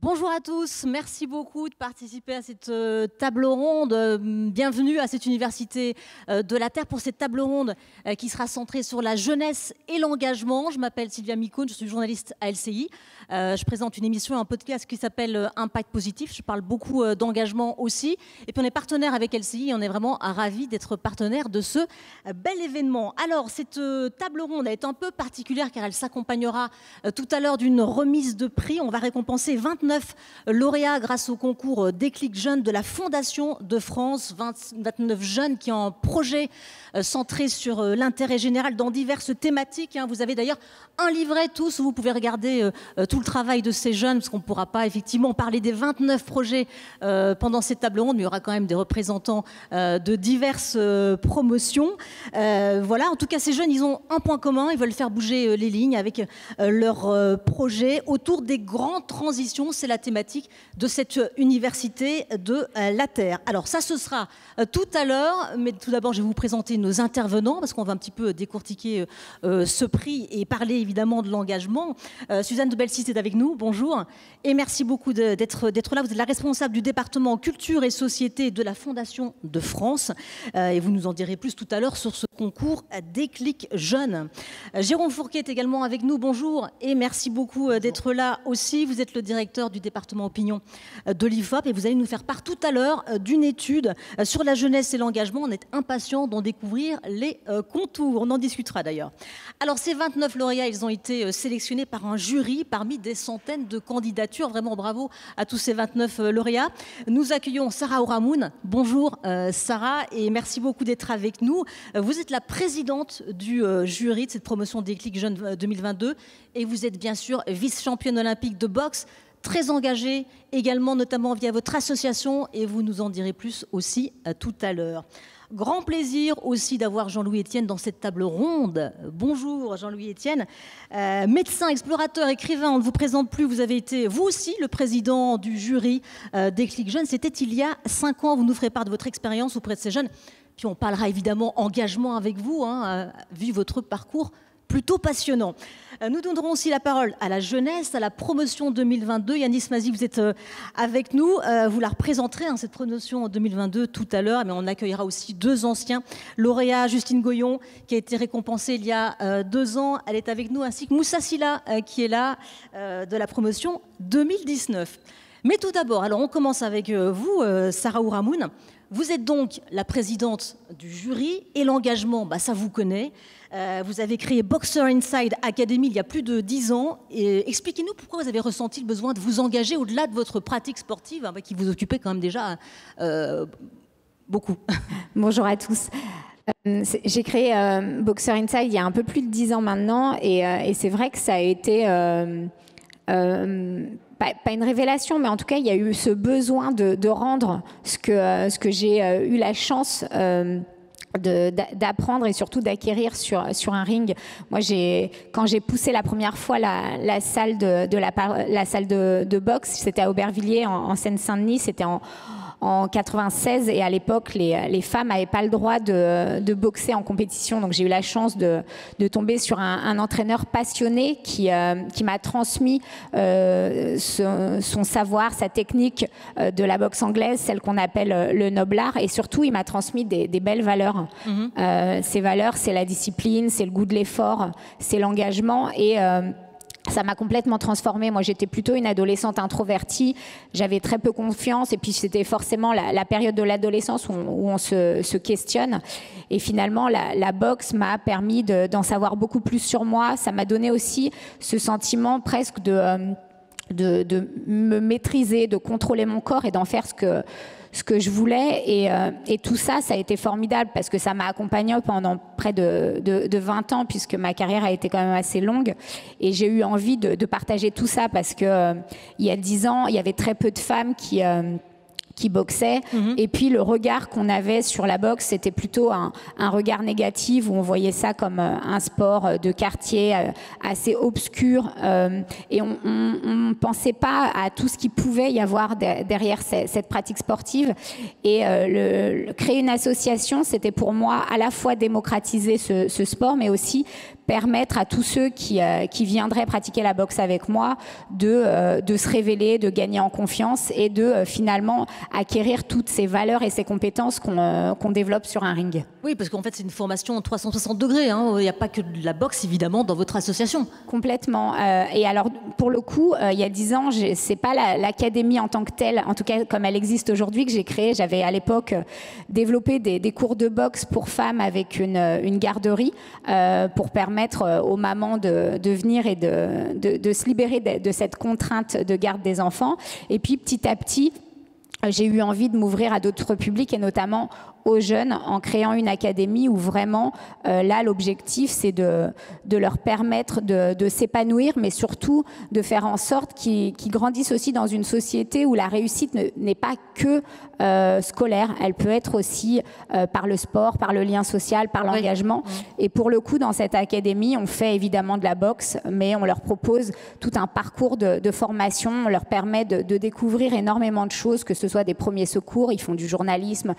Bonjour à tous, merci beaucoup de participer à cette table ronde. Bienvenue à cette Université de la Terre pour cette table ronde qui sera centrée sur la jeunesse et l'engagement. Je m'appelle Sylvia Mikoun, je suis journaliste à LCI. Je présente une émission, un podcast qui s'appelle Impact Positif. Je parle beaucoup d'engagement aussi. Et puis on est partenaire avec LCI et on est vraiment ravis d'être partenaire de ce bel événement. Alors cette table ronde est un peu particulière car elle s'accompagnera tout à l'heure d'une remise de prix. On va récompenser 29 lauréats grâce au concours Déclic Jeunes de la Fondation de France. 29 jeunes qui ont un projet centré sur l'intérêt général dans diverses thématiques. Vous avez d'ailleurs un livret tous où vous pouvez regarder tout le travail de ces jeunes, parce qu'on ne pourra pas effectivement parler des 29 projets pendant cette table ronde, mais il y aura quand même des représentants de diverses promotions. Voilà, en tout cas ces jeunes, ils ont un point commun, ils veulent faire bouger les lignes avec leurs projets autour des grandes transitions. C'est la thématique de cette université de la Terre. Alors ça, ce sera tout à l'heure, mais tout d'abord, je vais vous présenter nos intervenants, parce qu'on va un petit peu décortiquer ce prix et parler évidemment de l'engagement. Suzanne de Belsis est avec nous, bonjour, et merci beaucoup d'être là. Vous êtes la responsable du département Culture et Société de la Fondation de France, et vous nous en direz plus tout à l'heure sur ce concours Déclic Jeunes. Jérôme Fourquet est également avec nous, bonjour, et merci beaucoup d'être là aussi. Vous êtes le directeur du département opinion de l'IFOP, et vous allez nous faire part tout à l'heure d'une étude sur la jeunesse et l'engagement. On est impatient d'en découvrir les contours, on en discutera d'ailleurs. Alors ces 29 lauréats, ils ont été sélectionnés par un jury parmi des centaines de candidatures. Vraiment bravo à tous ces 29 lauréats. Nous accueillons Sarah Ourahmoune. Bonjour Sarah, et merci beaucoup d'être avec nous. Vous êtes la présidente du jury de cette promotion Déclic Jeunes 2022, et vous êtes bien sûr vice-championne olympique de boxe, très engagée également, notamment via votre association, et vous nous en direz plus aussi tout à l'heure. Grand plaisir aussi d'avoir Jean-Louis Etienne dans cette table ronde. Bonjour Jean-Louis Etienne, médecin, explorateur, écrivain, on ne vous présente plus, vous avez été vous aussi le président du jury Déclic Jeunes. C'était il y a 5 ans, vous nous ferez part de votre expérience auprès de ces jeunes. Puis on parlera évidemment engagement avec vous, vu votre parcours plutôt passionnant. Nous donnerons aussi la parole à la jeunesse, à la promotion 2022. Yanis Mazi, vous êtes avec nous. Vous la représenterez, cette promotion 2022 tout à l'heure. Mais on accueillera aussi 2 anciens lauréats. Justine Goyon, qui a été récompensée il y a 2 ans. Elle est avec nous, ainsi que Moussa Silla, qui est là, de la promotion 2019. Mais tout d'abord, alors on commence avec vous, Sarah Ourahmoune. Vous êtes donc la présidente du jury, et l'engagement, ça vous connaît. Vous avez créé Boxer Inside Academy il y a plus de 10 ans. Expliquez-nous pourquoi vous avez ressenti le besoin de vous engager au-delà de votre pratique sportive, qui vous occupait quand même déjà beaucoup. Bonjour à tous. J'ai créé Boxer Inside il y a un peu plus de 10 ans maintenant, et c'est vrai que ça a été pas une révélation, mais en tout cas il y a eu ce besoin de rendre ce que j'ai eu la chance d'apprendre et surtout d'acquérir sur un ring. Moi, quand j'ai poussé la première fois la salle de boxe, c'était à Aubervilliers en Seine-Saint-Denis, c'était en 96, et à l'époque les femmes n'avaient pas le droit de boxer en compétition. Donc j'ai eu la chance de tomber sur un entraîneur passionné qui m'a transmis son savoir, sa technique de la boxe anglaise, celle qu'on appelle le noble art, et surtout il m'a transmis des belles valeurs. Ces valeurs, c'est la discipline, c'est le goût de l'effort, c'est l'engagement, et ça m'a complètement transformée. Moi, j'étais plutôt une adolescente introvertie. J'avais très peu confiance. Et puis, c'était forcément la période de l'adolescence où on se questionne. Et finalement, la boxe m'a permis d'en savoir beaucoup plus sur moi. Ça m'a donné aussi ce sentiment presque de me maîtriser, de contrôler mon corps et d'en faire ce que je voulais, et tout ça, ça a été formidable parce que ça m'a accompagnée pendant près de 20 ans, puisque ma carrière a été quand même assez longue, et j'ai eu envie de partager tout ça parce que il y a 10 ans, il y avait très peu de femmes qui boxaient, et puis le regard qu'on avait sur la boxe, c'était plutôt un regard négatif, où on voyait ça comme un sport de quartier assez obscur, et on ne pensait pas à tout ce qu'il pouvait y avoir derrière cette pratique sportive. Et créer une association, c'était pour moi à la fois démocratiser ce sport, mais aussi permettre à tous ceux qui viendraient pratiquer la boxe avec moi de se révéler, de gagner en confiance et de finalement acquérir toutes ces valeurs et ces compétences qu'on développe sur un ring. Oui, parce qu'en fait, c'est une formation en 360 degrés. Hein. Il n'y a pas que de la boxe, évidemment, dans votre association. Complètement. Et alors, pour le coup, il y a 10 ans, c'est pas l'académie en tant que telle, en tout cas comme elle existe aujourd'hui, que j'ai créée. J'avais à l'époque développé des cours de boxe pour femmes avec une garderie pour permettre aux mamans de venir et de se libérer de cette contrainte de garde des enfants. Et puis, petit à petit, j'ai eu envie de m'ouvrir à d'autres publics et notamment aux jeunes en créant une académie où vraiment, là, l'objectif, c'est de leur permettre de s'épanouir, mais surtout de faire en sorte qu'ils grandissent aussi dans une société où la réussite n'est pas que scolaire. Elle peut être aussi par le sport, par le lien social, par l'engagement. Oui. Et pour le coup, dans cette académie, on fait évidemment de la boxe, mais on leur propose tout un parcours de formation. On leur permet de découvrir énormément de choses, que ce soit des premiers secours, ils font du journalisme.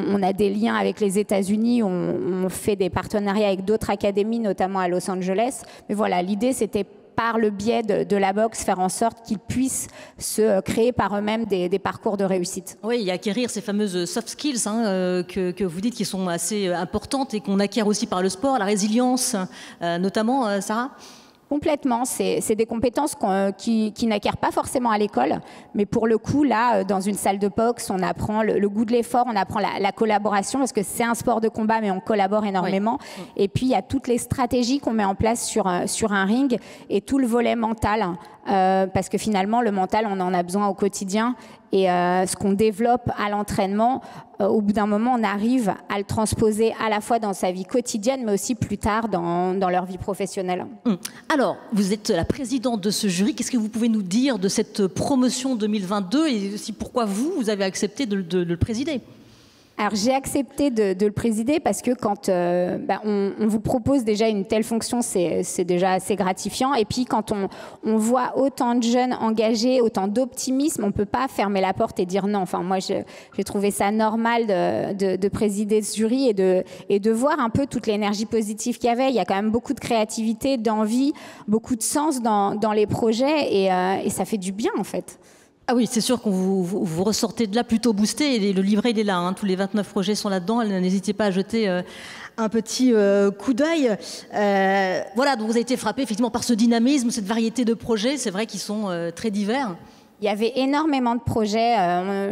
On a des liens avec les États-Unis, on fait des partenariats avec d'autres académies, notamment à Los Angeles. Mais voilà, l'idée, c'était par le biais de la boxe, faire en sorte qu'ils puissent se créer par eux-mêmes des parcours de réussite. Oui, et acquérir ces fameuses soft skills que vous dites qui sont assez importantes et qu'on acquiert aussi par le sport, la résilience, notamment, Sarah ? Complètement, c'est des compétences qui n'acquièrent pas forcément à l'école, mais pour le coup, là, dans une salle de boxe, on apprend le goût de l'effort, on apprend la collaboration, parce que c'est un sport de combat, mais on collabore énormément. Oui. Et puis, il y a toutes les stratégies qu'on met en place sur un ring et tout le volet mental, parce que finalement, le mental, on en a besoin au quotidien. Et ce qu'on développe à l'entraînement, au bout d'un moment, on arrive à le transposer à la fois dans sa vie quotidienne, mais aussi plus tard dans leur vie professionnelle. Alors, vous êtes la présidente de ce jury. Qu'est-ce que vous pouvez nous dire de cette promotion 2022 et aussi pourquoi vous avez accepté de le présider ? Alors, j'ai accepté de le présider parce que quand on vous propose déjà une telle fonction, c'est déjà assez gratifiant. Et puis, quand on voit autant de jeunes engagés, autant d'optimisme, on ne peut pas fermer la porte et dire non. Enfin, moi, j'ai trouvé ça normal de présider ce jury et de voir un peu toute l'énergie positive qu'il y avait. Il y a quand même beaucoup de créativité, d'envie, beaucoup de sens dans les projets et ça fait du bien, en fait. Ah oui, c'est sûr qu'on vous ressortez de là plutôt boosté et le livret il est là, hein, tous les 29 projets sont là-dedans, n'hésitez pas à jeter un petit coup d'œil. Voilà, donc vous avez été frappé effectivement par ce dynamisme, cette variété de projets, c'est vrai qu'ils sont très divers. Il y avait énormément de projets,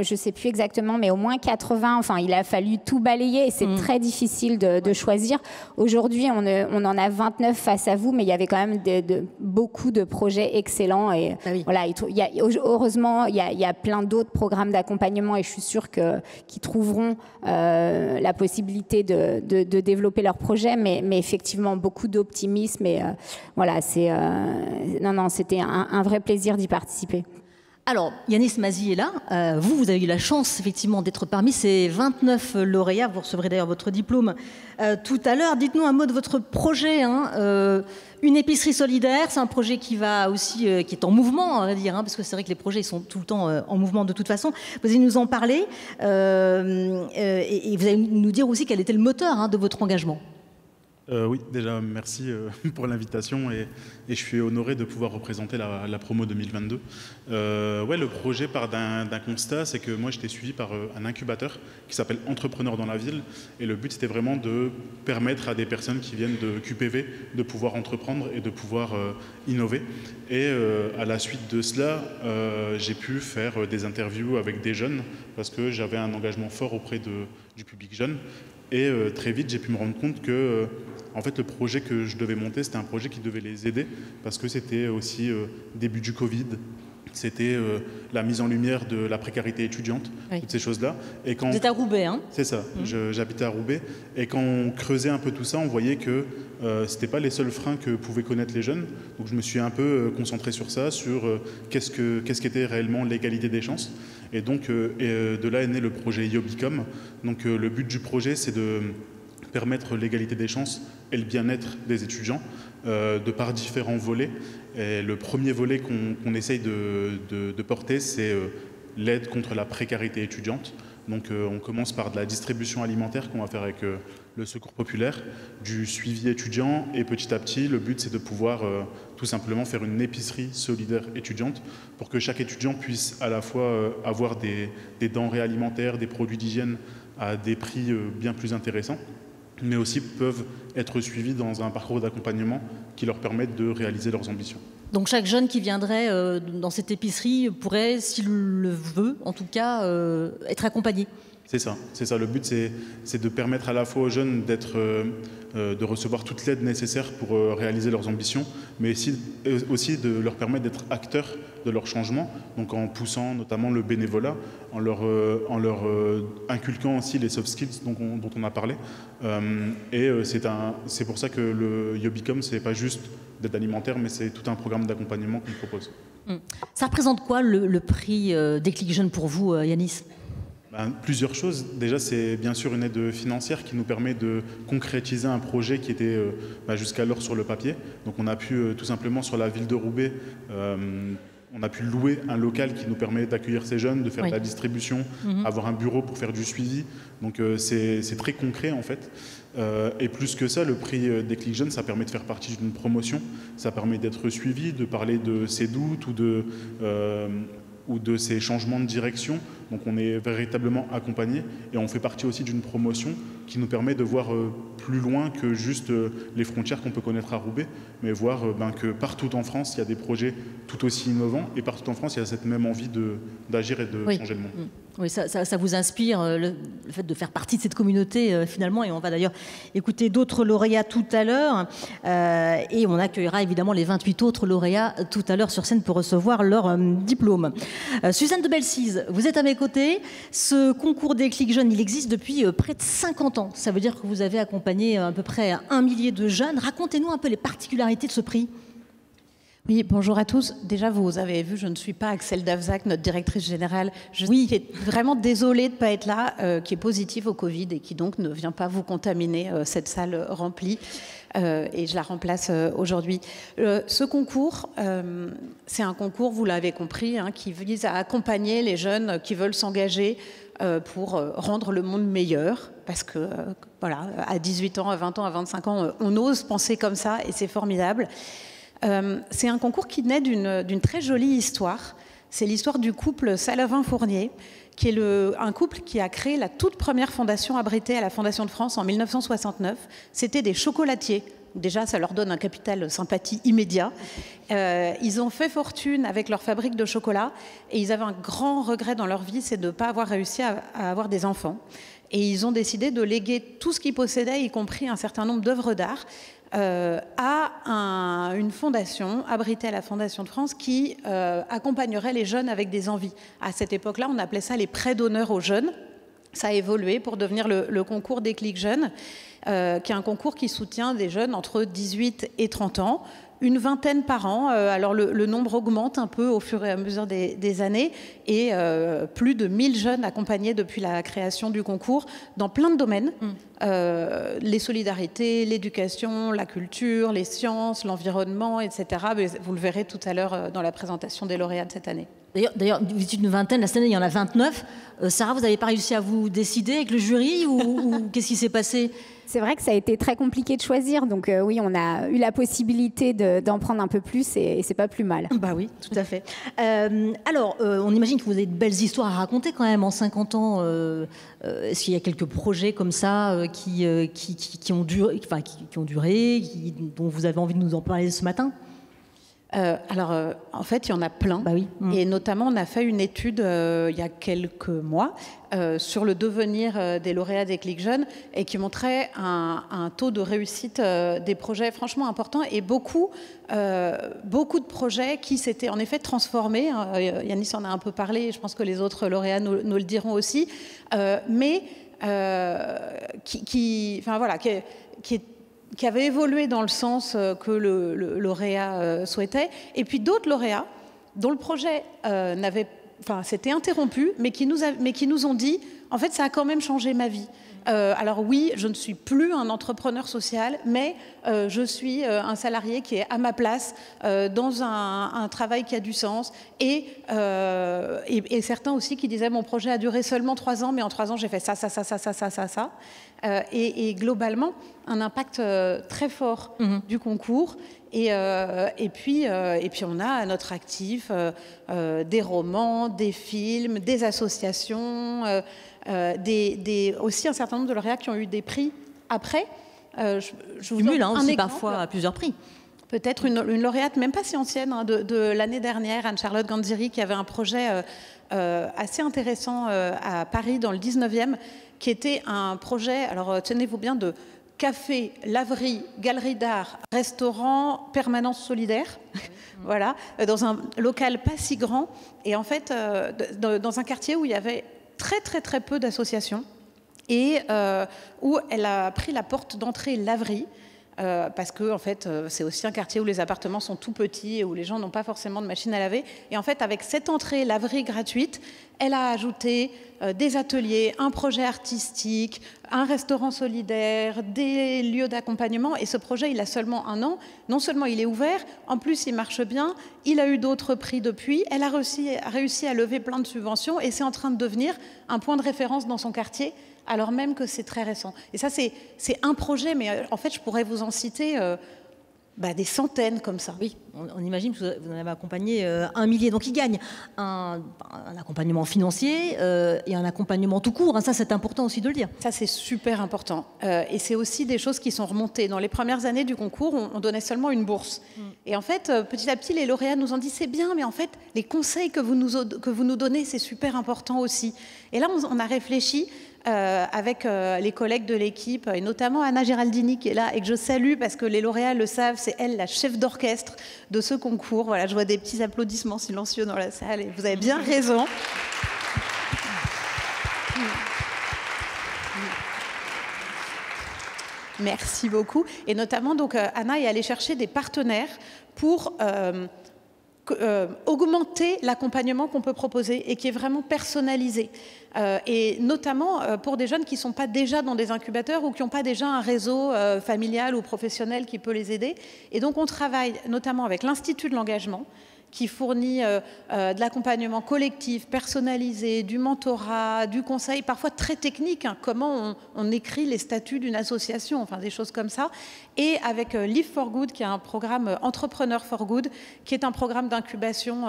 je ne sais plus exactement, mais au moins 80. Enfin, il a fallu tout balayer et c'est très difficile de choisir. Aujourd'hui, on en a 29 face à vous, mais il y avait quand même beaucoup de projets excellents. Et oui. Voilà, heureusement, il y a plein d'autres programmes d'accompagnement et je suis sûre qu'ils trouveront la possibilité de développer leurs projets, mais effectivement, beaucoup d'optimisme. Et voilà, c'était un vrai plaisir d'y participer. Alors, Yanis Mazi est là. Vous avez eu la chance, effectivement, d'être parmi ces 29 lauréats. Vous recevrez d'ailleurs votre diplôme tout à l'heure. Dites-nous un mot de votre projet. Une épicerie solidaire, c'est un projet qui est en mouvement, on va dire, parce que c'est vrai que les projets sont tout le temps en mouvement de toute façon. Vous allez nous en parler et vous allez nous dire aussi quel était le moteur de votre engagement. Oui, déjà, merci pour l'invitation et je suis honoré de pouvoir représenter la promo 2022. Ouais, le projet part d'un constat, c'est que moi, j'étais suivi par un incubateur qui s'appelle Entrepreneurs dans la ville et le but, c'était vraiment de permettre à des personnes qui viennent de QPV de pouvoir entreprendre et de pouvoir innover. Et à la suite de cela, j'ai pu faire des interviews avec des jeunes parce que j'avais un engagement fort auprès du public jeune. Et très vite, j'ai pu me rendre compte que en fait, le projet que je devais monter, c'était un projet qui devait les aider parce que c'était aussi début du Covid, c'était la mise en lumière de la précarité étudiante, oui. Toutes ces choses-là. Et quand vous êtes à Roubaix, hein ? C'est ça, j'habitais à Roubaix. Et quand on creusait un peu tout ça, on voyait que ce n'était pas les seuls freins que pouvaient connaître les jeunes. Donc je me suis un peu concentré sur ça, sur qu'est-ce qu'était réellement l'égalité des chances. Et donc de là est né le projet Yobicom. Donc le but du projet, c'est de permettre l'égalité des chances et le bien-être des étudiants de par différents volets. Et le premier volet qu'on essaye de porter, c'est l'aide contre la précarité étudiante. Donc on commence par de la distribution alimentaire qu'on va faire avec le Secours populaire, du suivi étudiant, et petit à petit, le but c'est de pouvoir tout simplement faire une épicerie solidaire étudiante pour que chaque étudiant puisse à la fois avoir des denrées alimentaires, des produits d'hygiène à des prix bien plus intéressants, mais aussi peuvent être suivis dans un parcours d'accompagnement qui leur permette de réaliser leurs ambitions. Donc chaque jeune qui viendrait dans cette épicerie pourrait, s'il le veut, en tout cas, être accompagné. C'est ça. Le but, c'est de permettre à la fois aux jeunes de recevoir toute l'aide nécessaire pour réaliser leurs ambitions, mais aussi de leur permettre d'être acteurs de leur changement, donc en poussant notamment le bénévolat, en leur inculquant aussi les soft skills dont on a parlé. C'est pour ça que le Yobicom, c'est pas juste d'aide alimentaire, mais c'est tout un programme d'accompagnement qu'on propose. Ça représente quoi le prix Déclic Jeune pour vous, Yanis ? Plusieurs choses. Déjà, c'est bien sûr une aide financière qui nous permet de concrétiser un projet qui était jusqu'alors sur le papier. Donc on a pu tout simplement sur la ville de Roubaix, on a pu louer un local qui nous permet d'accueillir ces jeunes, de faire de la distribution, avoir un bureau pour faire du suivi. Donc c'est très concret en fait. Et plus que ça, le prix Déclic Jeunes, ça permet de faire partie d'une promotion, ça permet d'être suivi, de parler de ses doutes ou de ces changements de direction. Donc on est véritablement accompagné et on fait partie aussi d'une promotion qui nous permet de voir plus loin que juste les frontières qu'on peut connaître à Roubaix, mais voir que partout en France, il y a des projets tout aussi innovants et partout en France, il y a cette même envie d'agir et de changer le monde. Oui, ça vous inspire, le fait de faire partie de cette communauté finalement, et on va d'ailleurs écouter d'autres lauréats tout à l'heure, et on accueillera évidemment les 28 autres lauréats tout à l'heure sur scène pour recevoir leur diplôme. Suzanne de Belsize, vous êtes à mes côtés. Ce concours Déclic Jeunes, il existe depuis près de 50 ans. Ça veut dire que vous avez accompagné à peu près 1 millier de jeunes. Racontez-nous un peu les particularités de ce prix. Oui, bonjour à tous. Déjà, vous avez vu, je ne suis pas Axel Davzac, notre directrice générale. Je suis vraiment désolée de ne pas être là, qui est positive au Covid et qui donc ne vient pas vous contaminer cette salle remplie. Et je la remplace aujourd'hui. Ce concours, c'est un concours, vous l'avez compris, qui vise à accompagner les jeunes qui veulent s'engager pour rendre le monde meilleur. Parce que, voilà, à 18 ans, à 20 ans, à 25 ans, on ose penser comme ça et c'est formidable. C'est un concours qui naît d'une très jolie histoire. C'est l'histoire du couple Salavin-Fournier, qui est un couple qui a créé la toute première fondation abritée à la Fondation de France en 1969. C'était des chocolatiers. Déjà, ça leur donne un capital sympathie immédiat. Ils ont fait fortune avec leur fabrique de chocolat et ils avaient un grand regret dans leur vie, c'est de ne pas avoir réussi à avoir des enfants. Et ils ont décidé de léguer tout ce qu'ils possédaient, y compris un certain nombre d'œuvres d'art, à une fondation abritée à la Fondation de France qui accompagnerait les jeunes avec des envies. À cette époque-là, on appelait ça les prêts d'honneur aux jeunes. Ça a évolué pour devenir le concours Déclic Jeunes, qui est un concours qui soutient des jeunes entre 18 et 30 ans. Une vingtaine par an. Alors le nombre augmente un peu au fur et à mesure des années et plus de 1000 jeunes accompagnés depuis la création du concours dans plein de domaines. Les solidarités, l'éducation, la culture, les sciences, l'environnement, etc. Mais vous le verrez tout à l'heure dans la présentation des lauréats de cette année. D'ailleurs, vous dites une vingtaine, la cette année il y en a 29. Sarah, vous n'avez pas réussi à vous décider avec le jury ou qu'est-ce qui s'est passé ? C'est vrai que ça a été très compliqué de choisir, donc oui, on a eu la possibilité d'en prendre un peu plus et c'est pas plus mal. Bah oui, tout à fait. Alors, on imagine que vous avez de belles histoires à raconter quand même en 50 ans. Est-ce qu'il y a quelques projets comme ça qui ont duré, dont vous avez envie de nous en parler ce matin ? En fait, il y en a plein. Bah oui. Et notamment, on a fait une étude il y a quelques mois sur le devenir des lauréats Déclic Jeunes et qui montrait un taux de réussite des projets franchement important et beaucoup de projets qui s'étaient en effet transformés. Yanis en a un peu parlé et je pense que les autres lauréats nous le diront aussi. Qui avait évolué dans le sens que le lauréat souhaitait, et puis d'autres lauréats dont le projet s'était interrompu, mais qui nous ont dit, en fait, ça a quand même changé ma vie. Alors oui, je ne suis plus un entrepreneur social, mais je suis un salarié qui est à ma place dans un travail qui a du sens. Et certains aussi qui disaient mon projet a duré seulement 3 ans, mais en 3 ans j'ai fait ça. Et globalement, un impact très fort du concours. Et puis on a à notre actif des romans, des films, des associations, aussi un certain nombre de lauréats qui ont eu des prix après. Je vous donne aussi parfois à plusieurs prix. Peut-être une lauréate, même pas si ancienne, de l'année dernière, Anne-Charlotte Ganziri, qui avait un projet assez intéressant à Paris, dans le 19e, qui était un projet, alors tenez-vous bien, de café, laverie, galerie d'art, restaurant, permanence solidaire, voilà, dans un local pas si grand, et en fait, dans un quartier où il y avait très très très peu d'associations, et où elle a pris la porte d'entrée laverie, parce que en fait, c'est aussi un quartier où les appartements sont tout petits et où les gens n'ont pas forcément de machine à laver. Et en fait, avec cette entrée laverie gratuite, elle a ajouté des ateliers, un projet artistique, un restaurant solidaire, des lieux d'accompagnement. Et ce projet, il a seulement 1 an. Non seulement il est ouvert, en plus il marche bien, il a eu d'autres prix depuis, elle a réussi à lever plein de subventions et c'est en train de devenir un point de référence dans son quartier, alors même que c'est très récent. Et ça, c'est un projet, mais en fait, je pourrais vous en citer des centaines comme ça. Oui, on imagine que vous en avez accompagné 1 millier. Donc, il gagne un accompagnement financier et un accompagnement tout court. Ça, c'est important aussi de le dire. Ça, c'est super important. Et c'est aussi des choses qui sont remontées. Dans les premières années du concours, on donnait seulement une bourse. Et en fait, petit à petit, les lauréats nous ont dit, c'est bien, mais en fait, les conseils que vous nous donnez, c'est super important aussi. Et là, on a réfléchi avec les collègues de l'équipe, et notamment Anna Geraldini qui est là et que je salue parce que les lauréats le savent, c'est elle la chef d'orchestre de ce concours. Voilà, je vois des petits applaudissements silencieux dans la salle et vous avez bien raison. Merci beaucoup. Et notamment, donc, Anna est allée chercher des partenaires pour augmenter l'accompagnement qu'on peut proposer et qui est vraiment personnalisé. Et notamment pour des jeunes qui ne sont pas déjà dans des incubateurs ou qui n'ont pas déjà un réseau familial ou professionnel qui peut les aider. Et donc, on travaille notamment avec l'Institut de l'engagement, qui fournit de l'accompagnement collectif, personnalisé, du mentorat, du conseil, parfois très technique, comment on écrit les statuts d'une association, enfin des choses comme ça. Et avec Live for Good, qui est un programme Entrepreneur for Good, qui est un programme d'incubation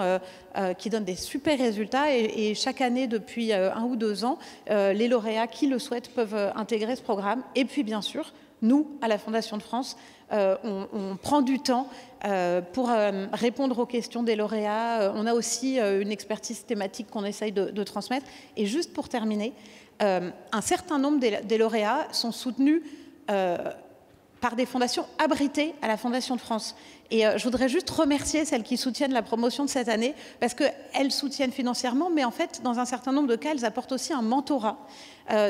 qui donne des super résultats. Et chaque année, depuis 1 ou 2 ans, les lauréats qui le souhaitent peuvent intégrer ce programme. Et puis, bien sûr, nous, à la Fondation de France, on prend du temps pour répondre aux questions des lauréats. On a aussi une expertise thématique qu'on essaye de transmettre. Et juste pour terminer, un certain nombre des lauréats sont soutenus par des fondations abritées à la Fondation de France. Et je voudrais juste remercier celles qui soutiennent la promotion de cette année, parce qu'elles soutiennent financièrement, mais en fait, dans un certain nombre de cas, elles apportent aussi un mentorat.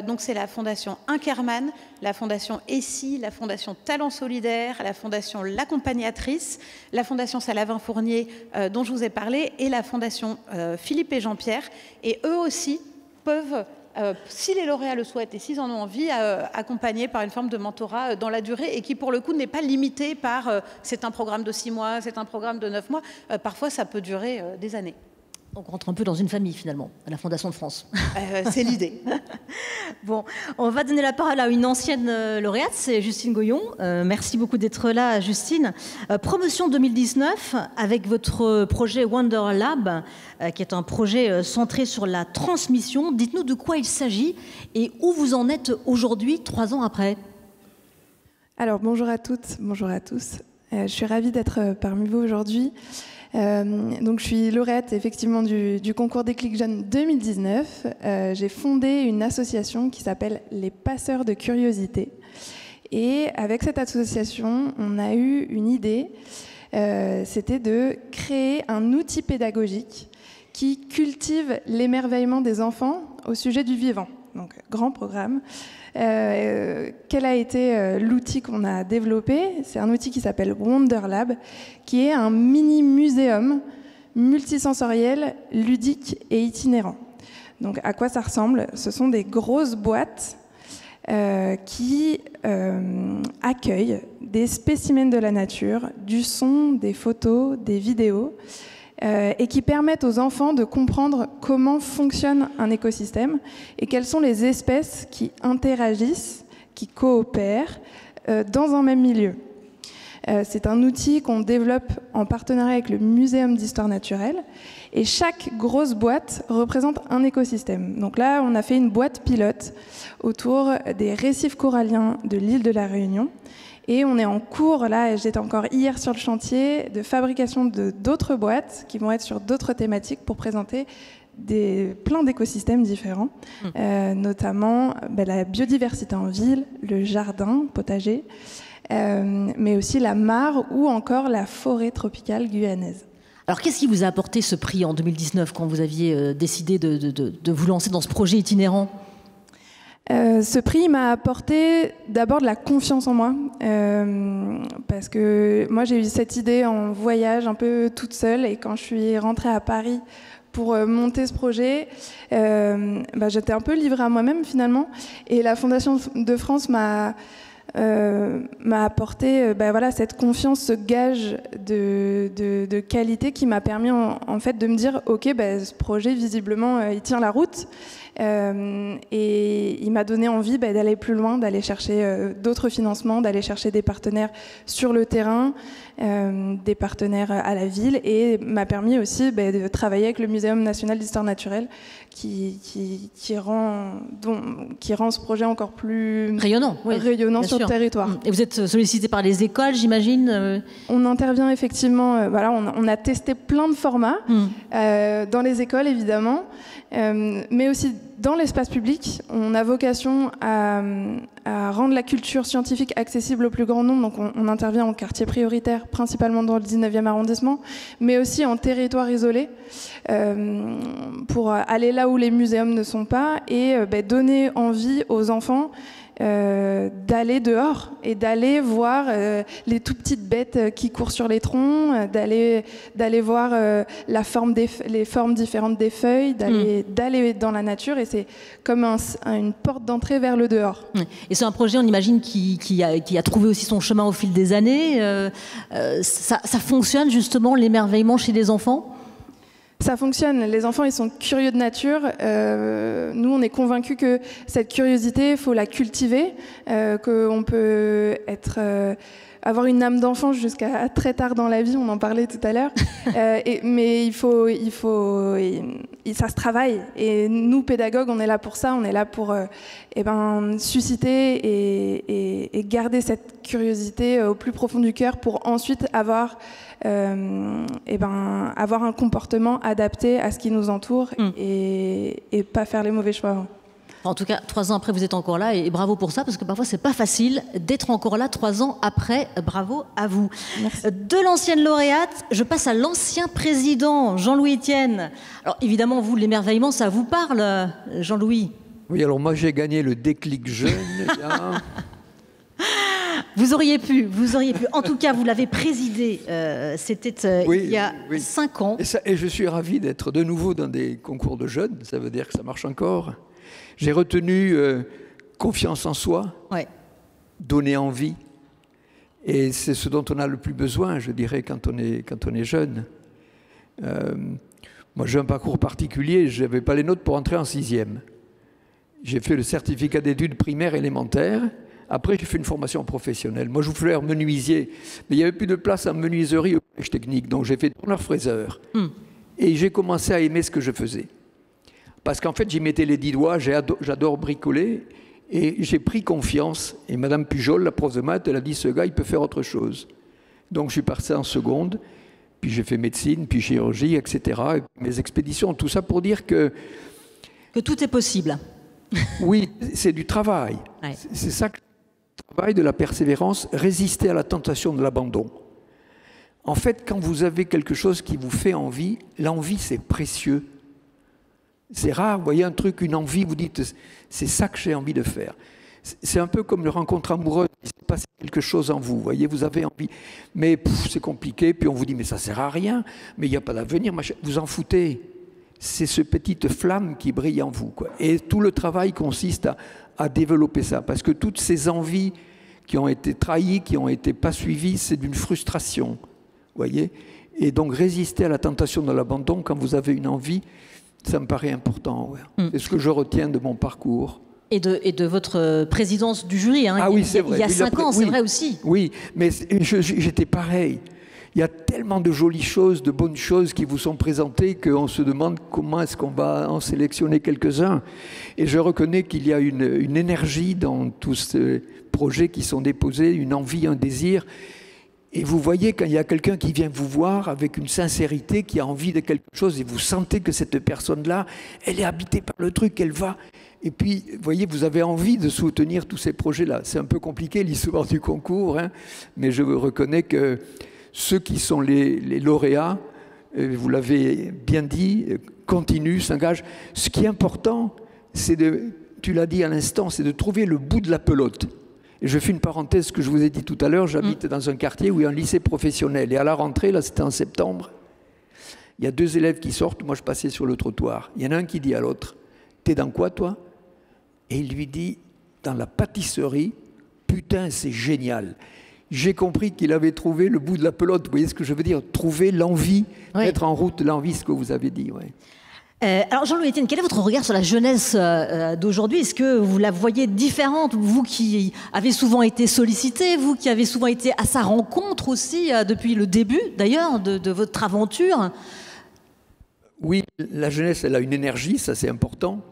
Donc c'est la Fondation Inkerman, la Fondation ESSI, la Fondation Talent Solidaire, la Fondation L'Accompagnatrice, la Fondation Salavin-Fournier, dont je vous ai parlé, et la Fondation Philippe et Jean-Pierre. Et eux aussi peuvent, si les lauréats le souhaitent et s'ils en ont envie, accompagnés par une forme de mentorat dans la durée et qui, pour le coup, n'est pas limité par c'est un programme de 6 mois, c'est un programme de 9 mois. Parfois, ça peut durer des années. On rentre un peu dans une famille, finalement, à la Fondation de France. C'est l'idée. Bon, on va donner la parole à une ancienne lauréate, c'est Justine Goyon. Merci beaucoup d'être là, Justine. Promotion 2019, avec votre projet Wonder Lab, qui est un projet centré sur la transmission. Dites-nous de quoi il s'agit et où vous en êtes aujourd'hui, 3 ans après. Alors, bonjour à toutes, bonjour à tous. Je suis ravie d'être parmi vous aujourd'hui. Donc, je suis lauréate effectivement du concours Déclic Jeunes 2019. J'ai fondé une association qui s'appelle Les Passeurs de Curiosité. Et avec cette association, on a eu une idée, c'était de créer un outil pédagogique qui cultive l'émerveillement des enfants au sujet du vivant. Donc, grand programme. Quel a été l'outil qu'on a développé? C'est un outil qui s'appelle Wonder Lab, qui est un mini-muséum multisensoriel, ludique et itinérant. Donc, à quoi ça ressemble? Ce sont des grosses boîtes qui accueille des spécimens de la nature, du son, des photos, des vidéos, et qui permettent aux enfants de comprendre comment fonctionne un écosystème et quelles sont les espèces qui interagissent, qui coopèrent dans un même milieu. C'est un outil qu'on développe en partenariat avec le Muséum d'histoire naturelle et chaque grosse boîte représente un écosystème. Donc là, on a fait une boîte pilote autour des récifs coralliens de l'île de la Réunion et on est en cours, là, j'étais encore hier sur le chantier, de fabrication d'autres boîtes qui vont être sur d'autres thématiques pour présenter plein d'écosystèmes différents, notamment la biodiversité en ville, le jardin potager, mais aussi la mare ou encore la forêt tropicale guyanaise. Alors, qu'est-ce qui vous a apporté ce prix en 2019 quand vous aviez décidé de vous lancer dans ce projet itinérant ? Ce prix m'a apporté d'abord de la confiance en moi, parce que moi j'ai eu cette idée en voyage un peu toute seule, et quand je suis rentrée à Paris pour monter ce projet, j'étais un peu livrée à moi-même finalement, et la Fondation de France m'a apporté cette confiance, ce gage de qualité qui m'a permis en fait de me dire ok, ce projet visiblement il tient la route, et il m'a donné envie d'aller plus loin, d'aller chercher d'autres financements, d'aller chercher des partenaires sur le terrain, des partenaires à la ville, et m'a permis aussi de travailler avec le Muséum national d'histoire naturelle qui rend ce projet encore plus rayonnant sur le territoire. Et vous êtes sollicité par les écoles, j'imagine On intervient effectivement, on a testé plein de formats, dans les écoles évidemment, mais aussi dans l'espace public. On a vocation à rendre la culture scientifique accessible au plus grand nombre, donc on intervient en quartier prioritaire, principalement dans le 19e arrondissement, mais aussi en territoire isolé, pour aller là où les muséums ne sont pas, et donner envie aux enfants d'aller dehors et d'aller voir les tout petites bêtes qui courent sur les troncs, d'aller voir les formes différentes des feuilles, d'aller dans la nature, et c'est comme une porte d'entrée vers le dehors. Et c'est un projet, on imagine, qui a trouvé aussi son chemin au fil des années. Ça fonctionne justement, l'émerveillement chez les enfants ? Ça fonctionne, les enfants ils sont curieux de nature, nous on est convaincus que cette curiosité, il faut la cultiver, qu'on peut avoir une âme d'enfant jusqu'à très tard dans la vie, on en parlait tout à l'heure, mais ça se travaille, et nous pédagogues on est là pour ça, on est là pour susciter et garder cette curiosité au plus profond du cœur pour ensuite avoir un comportement adapté à ce qui nous entoure et pas faire les mauvais choix. En tout cas, 3 ans après, vous êtes encore là, et bravo pour ça, parce que parfois, c'est pas facile d'être encore là 3 ans après. Bravo à vous. Merci. De l'ancienne lauréate, je passe à l'ancien président, Jean-Louis Etienne. Alors, évidemment, vous, l'émerveillement, ça vous parle, Jean-Louis ? Oui, alors moi, j'ai gagné le déclic jeune. Vous auriez pu. En tout cas, vous l'avez présidé. C'était il y a 5 ans. Et je suis ravi d'être de nouveau dans des concours de jeunes. Ça veut dire que ça marche encore. J'ai retenu confiance en soi, donner envie. Et c'est ce dont on a le plus besoin, je dirais, quand on est jeune. Moi, j'ai un parcours particulier. Je n'avais pas les notes pour entrer en 6e. J'ai fait le certificat d'études primaires élémentaires. Après, j'ai fait une formation professionnelle. Moi, je voulais faire menuisier, mais il n'y avait plus de place en menuiserie au collège technique, donc j'ai fait tourneur-fraiseur. Et j'ai commencé à aimer ce que je faisais. Parce qu'en fait, j'y mettais les 10 doigts, j'adore bricoler, et j'ai pris confiance. Et Madame Pujol, la prof de maths, elle a dit, ce gars, il peut faire autre chose. Donc, je suis parti en seconde, puis j'ai fait médecine, puis chirurgie, etc. Et mes expéditions, tout ça pour dire que tout est possible. Oui, c'est du travail. Ouais. C'est ça que le travail, de la persévérance, résister à la tentation de l'abandon. En fait, quand vous avez quelque chose qui vous fait envie, l'envie, c'est précieux. C'est rare, vous voyez un truc, une envie, vous dites, c'est ça que j'ai envie de faire. C'est un peu comme une rencontre amoureuse, il s'est passé quelque chose en vous, voyez, vous avez envie, mais c'est compliqué, puis on vous dit, mais ça ne sert à rien, mais il n'y a pas d'avenir, vous en foutez. C'est ce petite flamme qui brille en vous, quoi. Et tout le travail consiste à développer ça. Parce que toutes ces envies qui ont été trahies, qui n'ont été pas suivies, c'est d'une frustration. Vous voyez ? Et donc résister à la tentation de l'abandon quand vous avez une envie, ça me paraît important. Ouais. C'est ce que je retiens de mon parcours. Et de votre présidence du jury, hein, oui, c'est vrai. Il y a 5 ans, c'est vrai aussi. Oui, mais j'étais pareil. Il y a tellement de jolies choses, de bonnes choses qui vous sont présentées qu'on se demande comment est-ce qu'on va en sélectionner quelques-uns. Et je reconnais qu'il y a une énergie dans tous ces projets qui sont déposés, une envie, un désir. Et vous voyez quand il y a quelqu'un qui vient vous voir avec une sincérité, qui a envie de quelque chose, et vous sentez que cette personne-là, elle est habitée par le truc, elle va. Et puis, vous voyez, vous avez envie de soutenir tous ces projets-là. C'est un peu compliqué l'histoire du concours, hein, mais je reconnais que ceux qui sont les lauréats, vous l'avez bien dit, continuent, s'engagent. Ce qui est important, c'est tu l'as dit à l'instant, c'est de trouver le bout de la pelote. Et je fais une parenthèse, ce que je vous ai dit tout à l'heure, j'habite dans un quartier où il y a un lycée professionnel. Et à la rentrée, là c'était en septembre, il y a 2 élèves qui sortent, moi je passais sur le trottoir. Il y en a un qui dit à l'autre, « T'es dans quoi toi ?» Et il lui dit, « Dans la pâtisserie, putain c'est génial !» J'ai compris qu'il avait trouvé le bout de la pelote, vous voyez ce que je veux dire ? Trouver l'envie, mettre en route l'envie, ce que vous avez dit. Ouais. Alors Jean-Louis Etienne, quel est votre regard sur la jeunesse d'aujourd'hui ? Est-ce que vous la voyez différente ? Vous qui avez souvent été sollicité, vous qui avez souvent été à sa rencontre aussi depuis le début d'ailleurs de votre aventure. Oui, la jeunesse, elle a une énergie, ça c'est important.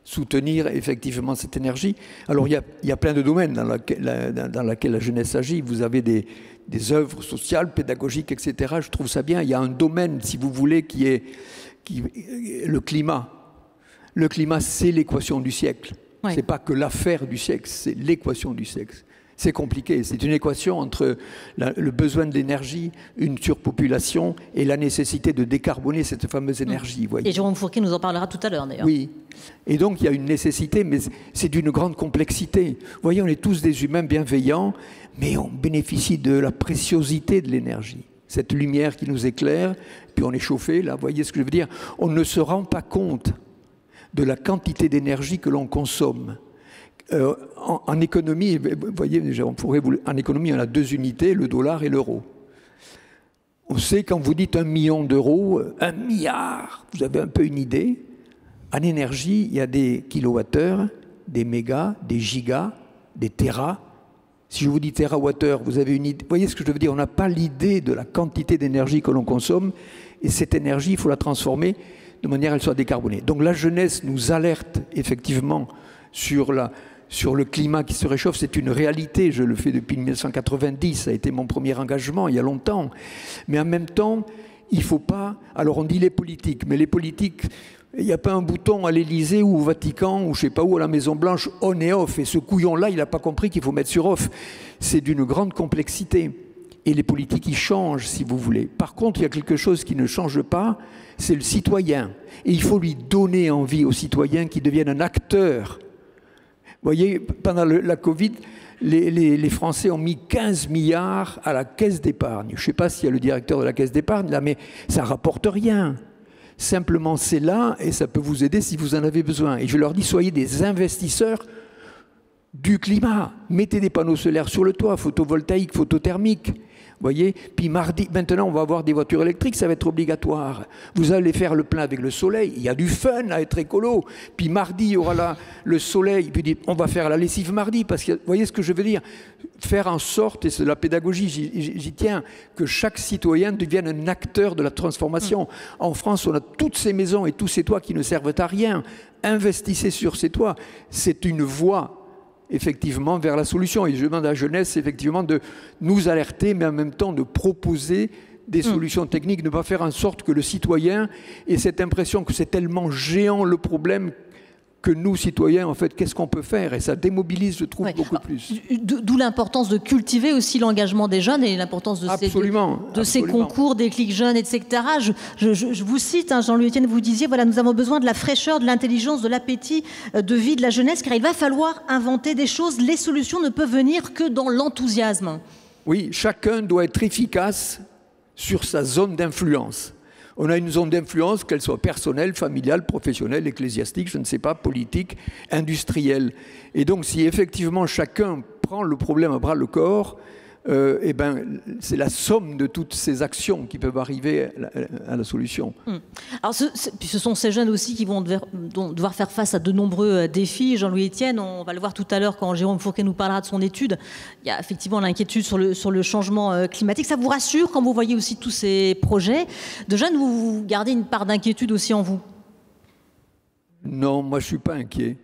Soutenir effectivement cette énergie. Alors il y a plein de domaines dans lesquels la jeunesse agit. Vous avez des œuvres sociales, pédagogiques, etc. Je trouve ça bien. Il y a un domaine, si vous voulez, qui est le climat. Le climat, c'est l'équation du siècle. Ouais. C'est pas que l'affaire du siècle, c'est l'équation du siècle. C'est compliqué. C'est une équation entre le besoin de l'énergie, une surpopulation et la nécessité de décarboner cette fameuse énergie. Voyez. Et Jérôme Fourquet nous en parlera tout à l'heure d'ailleurs. Oui. Et donc il y a une nécessité, mais c'est d'une grande complexité. Vous voyez, on est tous des humains bienveillants, mais on bénéficie de la préciosité de l'énergie. Cette lumière qui nous éclaire, puis on est chauffé, là, vous voyez ce que je veux dire ? On ne se rend pas compte de la quantité d'énergie que l'on consomme. En économie, vous voyez, en économie, on a 2 unités, le dollar et l'euro. On sait, quand vous dites 1 million d'euros, 1 milliard, vous avez un peu une idée. En énergie, il y a des kilowattheures, des mégas, des gigas, des téras. Si je vous dis térawattheure, vous avez une idée. Vous voyez ce que je veux dire ? On n'a pas l'idée de la quantité d'énergie que l'on consomme. Et cette énergie, il faut la transformer de manière à ce qu'elle soit décarbonée. Donc la jeunesse nous alerte effectivement sur le climat qui se réchauffe. C'est une réalité. Je le fais depuis 1990. Ça a été mon premier engagement il y a longtemps. Mais en même temps, il ne faut pas... Alors on dit les politiques, mais les politiques... Il n'y a pas un bouton à l'Élysée ou au Vatican ou je ne sais pas où, à la Maison-Blanche, on et off. Et ce couillon-là, il n'a pas compris qu'il faut mettre sur off. C'est d'une grande complexité. Et les politiques, ils changent, si vous voulez. Par contre, il y a quelque chose qui ne change pas, c'est le citoyen. Et il faut lui donner envie au citoyen qui devienne un acteur. Vous voyez, pendant la Covid, les Français ont mis 15 milliards à la caisse d'épargne. Je ne sais pas s'il y a le directeur de la caisse d'épargne là, mais ça ne rapporte rien. Simplement, c'est là et ça peut vous aider si vous en avez besoin. Et je leur dis, soyez des investisseurs du climat. Mettez des panneaux solaires sur le toit, photovoltaïques, photothermiques. Vous voyez ? Puis mardi, maintenant, on va avoir des voitures électriques, ça va être obligatoire. Vous allez faire le plein avec le soleil. Il y a du fun à être écolo. Puis mardi, il y aura là le soleil. Puis on va faire la lessive mardi. Parce que, vous voyez ce que je veux dire ? Faire en sorte, et c'est la pédagogie, j'y tiens, que chaque citoyen devienne un acteur de la transformation. En France, on a toutes ces maisons et tous ces toits qui ne servent à rien. Investissez sur ces toits. C'est une voie effectivement vers la solution. Et je demande à la jeunesse effectivement de nous alerter, mais en même temps de proposer des solutions techniques, ne pas faire en sorte que le citoyen ait cette impression que c'est tellement géant le problème que nous, citoyens, en fait, qu'est-ce qu'on peut faire ? Et ça démobilise, je trouve, beaucoup plus. D'où l'importance de cultiver aussi l'engagement des jeunes et l'importance de ces concours, des clics jeunes, etc. Je vous cite, hein, Jean-Louis Etienne, vous disiez, voilà, nous avons besoin de la fraîcheur, de l'intelligence, de l'appétit de vie de la jeunesse, car il va falloir inventer des choses. Les solutions ne peuvent venir que dans l'enthousiasme. Oui, chacun doit être efficace sur sa zone d'influence. On a une zone d'influence, qu'elle soit personnelle, familiale, professionnelle, ecclésiastique, je ne sais pas, politique, industrielle. Et donc, si effectivement chacun prend le problème à bras le corps, eh ben, c'est la somme de toutes ces actions qui peuvent arriver à la solution. Alors, ce sont ces jeunes aussi qui vont devoir faire face à de nombreux défis. Jean-Louis Etienne, on va le voir tout à l'heure quand Jérôme Fourquet nous parlera de son étude. Il y a effectivement l'inquiétude sur le changement climatique. Ça vous rassure quand vous voyez aussi tous ces projets de jeunes, ou vous gardez une part d'inquiétude aussi en vous? Non, moi je ne suis pas inquiet.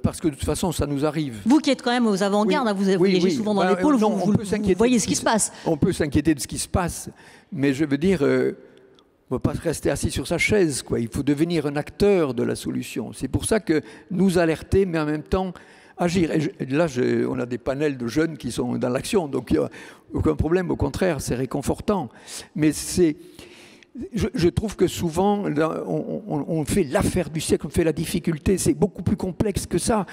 Parce que de toute façon, ça nous arrive. Vous qui êtes quand même aux avant-gardes, oui, vous voyagez souvent dans les pôles, vous voyez ce qui se passe. On peut s'inquiéter de ce qui se passe, mais je veux dire, on ne va pas rester assis sur sa chaise, quoi. Il faut devenir un acteur de la solution. C'est pour ça que nous alerter, mais en même temps agir. Et là, on a des panels de jeunes qui sont dans l'action, donc il n'y a aucun problème, au contraire, c'est réconfortant. Mais c'est... Je trouve que souvent, on fait l'affaire du siècle, on fait la difficulté, c'est beaucoup plus complexe que ça.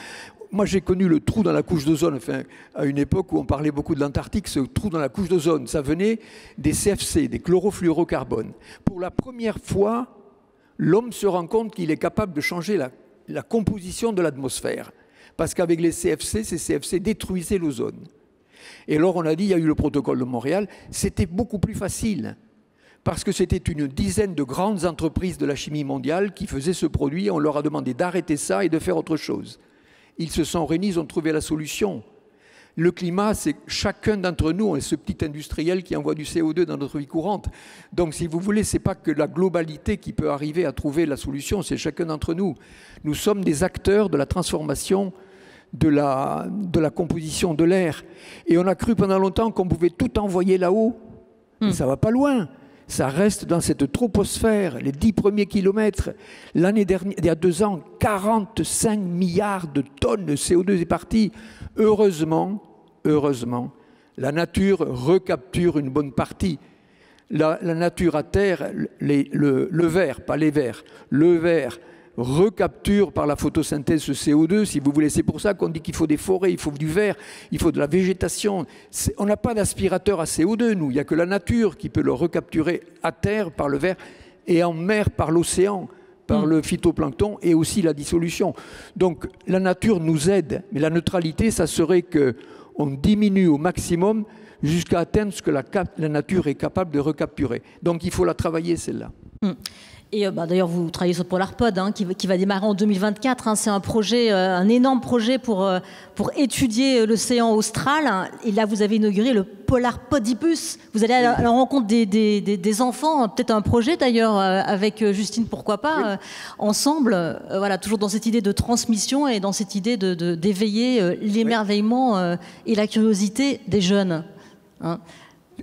Moi, j'ai connu le trou dans la couche d'ozone, enfin, à une époque où on parlait beaucoup de l'Antarctique, ce trou dans la couche d'ozone, ça venait des CFC, des chlorofluorocarbones. Pour la première fois, l'homme se rend compte qu'il est capable de changer la composition de l'atmosphère. Parce qu'avec les CFC, ces CFC détruisaient l'ozone. Et alors, on a dit, il y a eu le protocole de Montréal, c'était beaucoup plus facile. Parce que c'était une dizaine de grandes entreprises de la chimie mondiale qui faisaient ce produit. On leur a demandé d'arrêter ça et de faire autre chose. Ils se sont réunis, ils ont trouvé la solution. Le climat, c'est chacun d'entre nous, on est ce petit industriel qui envoie du CO2 dans notre vie courante. Donc, si vous voulez, ce n'est pas que la globalité qui peut arriver à trouver la solution, c'est chacun d'entre nous. Nous sommes des acteurs de la transformation de la composition de l'air. Et on a cru pendant longtemps qu'on pouvait tout envoyer là-haut. Mais ça ne va pas loin. Ça reste dans cette troposphère, les 10 premiers kilomètres. L'année dernière, il y a 2 ans, 45 milliards de tonnes de CO2 est parti. Heureusement, la nature recapture une bonne partie. La nature à terre, le verre, pas les vers, le verre recapture par la photosynthèse ce CO2, si vous voulez. C'est pour ça qu'on dit qu'il faut des forêts, il faut du verre, il faut de la végétation. On n'a pas d'aspirateur à CO2, nous. Il n'y a que la nature qui peut le recapturer à terre par le verre et en mer par l'océan, par le phytoplancton et aussi la dissolution. Donc la nature nous aide, mais la neutralité, ça serait qu'on diminue au maximum jusqu'à atteindre ce que la nature est capable de recapturer. Donc il faut la travailler, celle-là. Et d'ailleurs, vous travaillez sur PolarPod, qui va démarrer en 2024. C'est un projet, un énorme projet pour étudier l'océan austral. Et là, vous avez inauguré le PolarPodibus. Vous allez à la rencontre des enfants. Peut-être un projet d'ailleurs avec Justine, pourquoi pas, ensemble. Voilà, toujours dans cette idée de transmission et dans cette idée d'éveiller l'émerveillement et la curiosité des jeunes.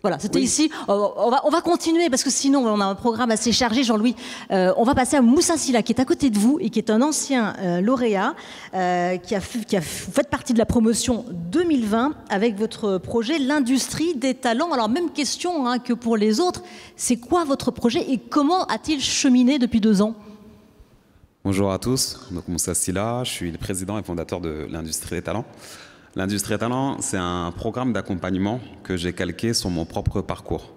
Voilà, c'était ici. On va continuer parce que sinon on a un programme assez chargé, Jean-Louis. On va passer à Moussa Sylla qui est à côté de vous et qui est un ancien lauréat qui a fait partie de la promotion 2020 avec votre projet L'Industrie des talents. Alors même question que pour les autres, c'est quoi votre projet et comment a-t-il cheminé depuis 2 ans? Bonjour à tous, donc Moussa Sylla, je suis le président et fondateur de l'Industrie des talents. L'Industrie des talents, c'est un programme d'accompagnement que j'ai calqué sur mon propre parcours.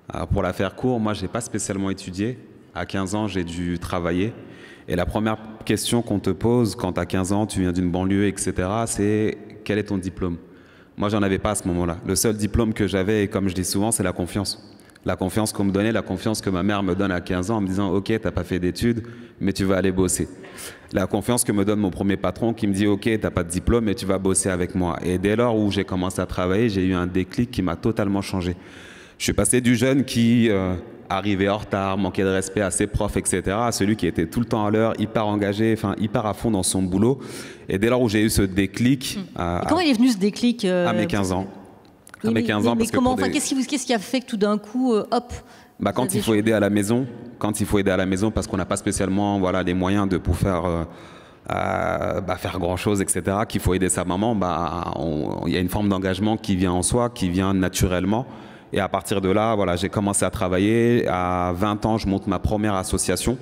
Alors pour la faire court, moi, je n'ai pas spécialement étudié. À 15 ans, j'ai dû travailler. Et la première question qu'on te pose quand à 15 ans, tu viens d'une banlieue, etc., c'est quel est ton diplôme? Moi, j'en avais pas à ce moment-là. Le seul diplôme que j'avais, et comme je dis souvent, c'est la confiance. La confiance qu'on me donnait, la confiance que ma mère me donne à 15 ans en me disant « Ok, tu n'as pas fait d'études, mais tu vas aller bosser ». La confiance que me donne mon premier patron qui me dit « Ok, tu n'as pas de diplôme, mais tu vas bosser avec moi ». Et dès lors où j'ai commencé à travailler, j'ai eu un déclic qui m'a totalement changé. Je suis passé du jeune qui arrivait en retard, manquait de respect à ses profs, etc., à celui qui était tout le temps à l'heure, hyper engagé, enfin hyper à fond dans son boulot. Et dès lors où j'ai eu ce déclic... Et comment il est venu ce déclic à mes 15 ans. À mes 15 ans, mais comment, qu'est-ce qui a fait que tout d'un coup, hop, quand il faut aider à la maison, parce qu'on n'a pas spécialement les moyens de pouvoir faire grand-chose, etc., qu'il faut aider sa maman, il y a une forme d'engagement qui vient en soi, qui vient naturellement. Et à partir de là, j'ai commencé à travailler. À 20 ans, je monte ma première association,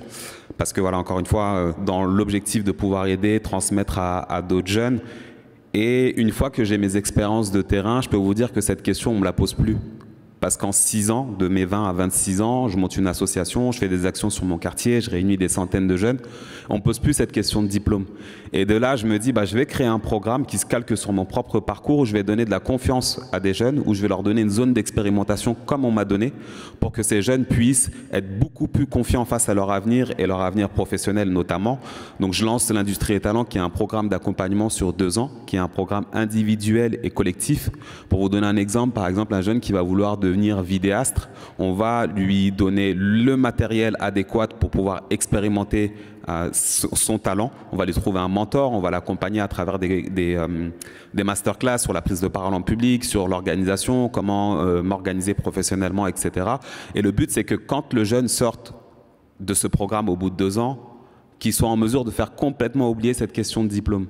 parce que encore une fois, dans l'objectif de pouvoir aider, transmettre à d'autres jeunes. Et une fois que j'ai mes expériences de terrain, je peux vous dire que cette question, on ne me la pose plus. parce qu'en 6 ans, de mes 20 à 26 ans, je monte une association, je fais des actions sur mon quartier, je réunis des centaines de jeunes. On ne pose plus cette question de diplôme. Et de là, je me dis, je vais créer un programme qui se calque sur mon propre parcours, où je vais donner de la confiance à des jeunes, où je vais leur donner une zone d'expérimentation comme on m'a donné, pour que ces jeunes puissent être beaucoup plus confiants face à leur avenir et leur avenir professionnel notamment. Donc je lance l'Industrie et Talents, qui est un programme d'accompagnement sur 2 ans, qui est un programme individuel et collectif. Pour vous donner un exemple, par exemple, un jeune qui va vouloir devenir vidéaste, on va lui donner le matériel adéquat pour pouvoir expérimenter son talent. On va lui trouver un mentor, on va l'accompagner à travers des masterclass sur la prise de parole en public, sur l'organisation, comment m'organiser professionnellement, etc. Et le but, c'est que quand le jeune sorte de ce programme au bout de 2 ans, qu'il soit en mesure de faire complètement oublier cette question de diplôme.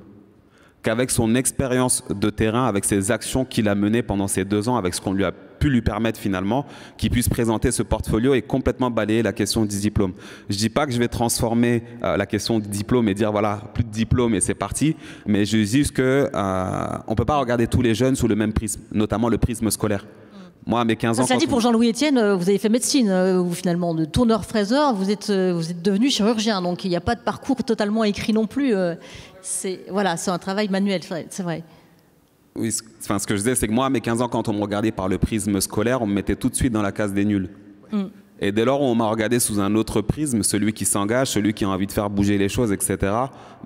Qu'avec son expérience de terrain, avec ses actions qu'il a menées pendant ces 2 ans, avec ce qu'on lui a pu lui permettre finalement, qu'il puisse présenter ce portfolio et complètement balayer la question du diplôme. Je ne dis pas que je vais transformer la question du diplôme et dire voilà, plus de diplôme et c'est parti, mais je dis juste qu'on ne peut pas regarder tous les jeunes sous le même prisme, notamment le prisme scolaire. Moi, à mes 15 ans... Ça dit, pour Jean-Louis Etienne, vous avez fait médecine, vous finalement, de tourneur-fraiseur, vous êtes devenu chirurgien, donc il n'y a pas de parcours totalement écrit non plus. C'est un travail manuel, c'est vrai. Oui, enfin, ce que je disais, c'est que moi, à mes 15 ans, quand on me regardait par le prisme scolaire, on me mettait tout de suite dans la case des nuls. Et dès lors où on m'a regardé sous un autre prisme, celui qui s'engage, celui qui a envie de faire bouger les choses, etc.,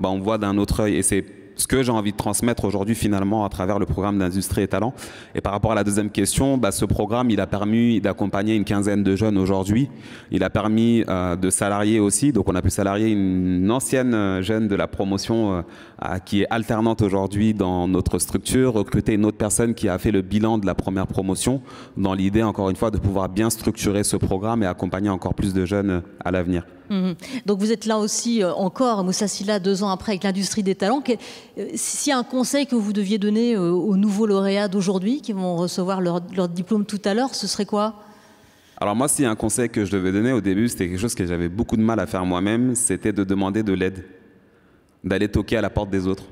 on me voit d'un autre œil. Et c'est ce que j'ai envie de transmettre aujourd'hui finalement à travers le programme d'Industrie et Talents. Et par rapport à la deuxième question, ce programme, il a permis d'accompagner une quinzaine de jeunes aujourd'hui. Il a permis de salarier aussi. Donc on a pu salarier une ancienne jeune de la promotion qui est alternante aujourd'hui dans notre structure, recruter une autre personne qui a fait le bilan de la première promotion, dans l'idée, encore une fois, de pouvoir bien structurer ce programme et accompagner encore plus de jeunes à l'avenir. Donc vous êtes là aussi encore, Moussa Sylla, 2 ans après avec l'Industrie des Talents. S'il y a un conseil que vous deviez donner aux nouveaux lauréats d'aujourd'hui qui vont recevoir leur diplôme tout à l'heure, ce serait quoi ? Alors moi, s'il y a un conseil que je devais donner au début, c'était quelque chose que j'avais beaucoup de mal à faire moi-même, c'était de demander de l'aide, d'aller toquer à la porte des autres.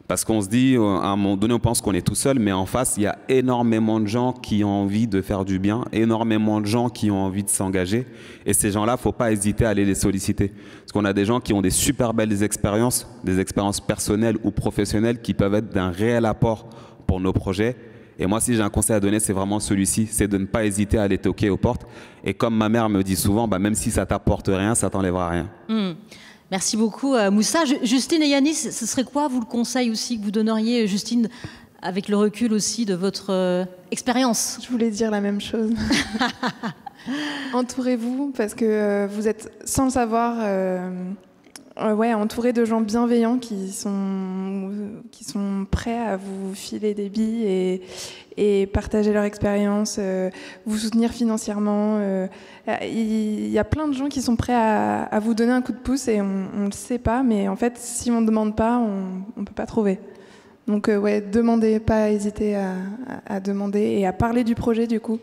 Parce qu'on se dit, à un moment donné, on pense qu'on est tout seul, mais en face, il y a énormément de gens qui ont envie de faire du bien, énormément de gens qui ont envie de s'engager. Et ces gens-là, il ne faut pas hésiter à aller les solliciter. Parce qu'on a des gens qui ont des super belles expériences, des expériences personnelles ou professionnelles qui peuvent être d'un réel apport pour nos projets. Et moi, si j'ai un conseil à donner, c'est vraiment celui-ci, c'est de ne pas hésiter à aller toquer aux portes. Et comme ma mère me dit souvent, même si ça ne t'apporte rien, ça ne t'enlèvera rien. Merci beaucoup, Moussa. Justine et Yanis, ce serait quoi, vous, le conseil aussi que vous donneriez, Justine, avec le recul aussi de votre expérience ? Je voulais dire la même chose. Entourez-vous, parce que vous êtes, sans le savoir, entouré de gens bienveillants qui sont prêts à vous filer des billes et partager leur expérience, vous soutenir financièrement. Il y a plein de gens qui sont prêts à vous donner un coup de pouce et on ne le sait pas, mais en fait, si on ne demande pas, on ne peut pas trouver. Donc demandez, pas hésiter à demander et à parler du projet du coup.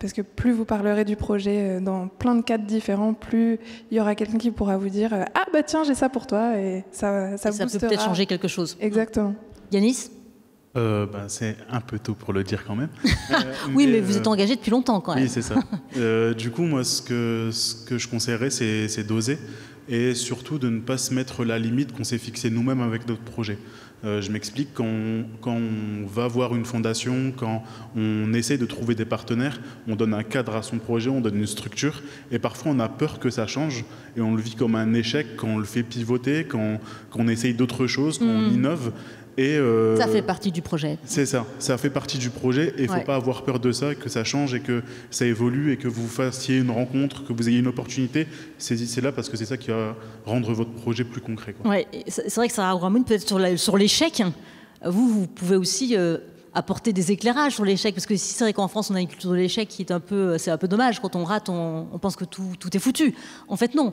Parce que plus vous parlerez du projet dans plein de cadres différents, plus il y aura quelqu'un qui pourra vous dire « Ah bah tiens, j'ai ça pour toi » et ça boostera. Ça peut peut-être changer quelque chose. Exactement. Yanis ? C'est un peu tôt pour le dire quand même. Oui, mais vous êtes engagé depuis longtemps quand même. Oui, c'est ça. Du coup, moi, ce que je conseillerais, c'est d'oser et surtout de ne pas se mettre la limite qu'on s'est fixée nous-mêmes avec notre projet. Je m'explique, quand on va voir une fondation, quand on essaie de trouver des partenaires, on donne un cadre à son projet, on donne une structure, et parfois on a peur que ça change, et on le vit comme un échec quand on le fait pivoter, quand on essaye d'autres choses, quand on innove. Et ça fait partie du projet. C'est ça, ça fait partie du projet et il ne faut pas avoir peur de ça, que ça change et que ça évolue et que vous fassiez une rencontre, que vous ayez une opportunité. C'est là parce que c'est ça qui va rendre votre projet plus concret. Ouais, c'est vrai que Sarah Abramoun, peut-être sur l'échec, vous pouvez aussi apporter des éclairages sur l'échec, parce que c'est vrai qu'en France on a une culture de l'échec qui est c'est un peu dommage. Quand on rate, on pense que tout est foutu. En fait non.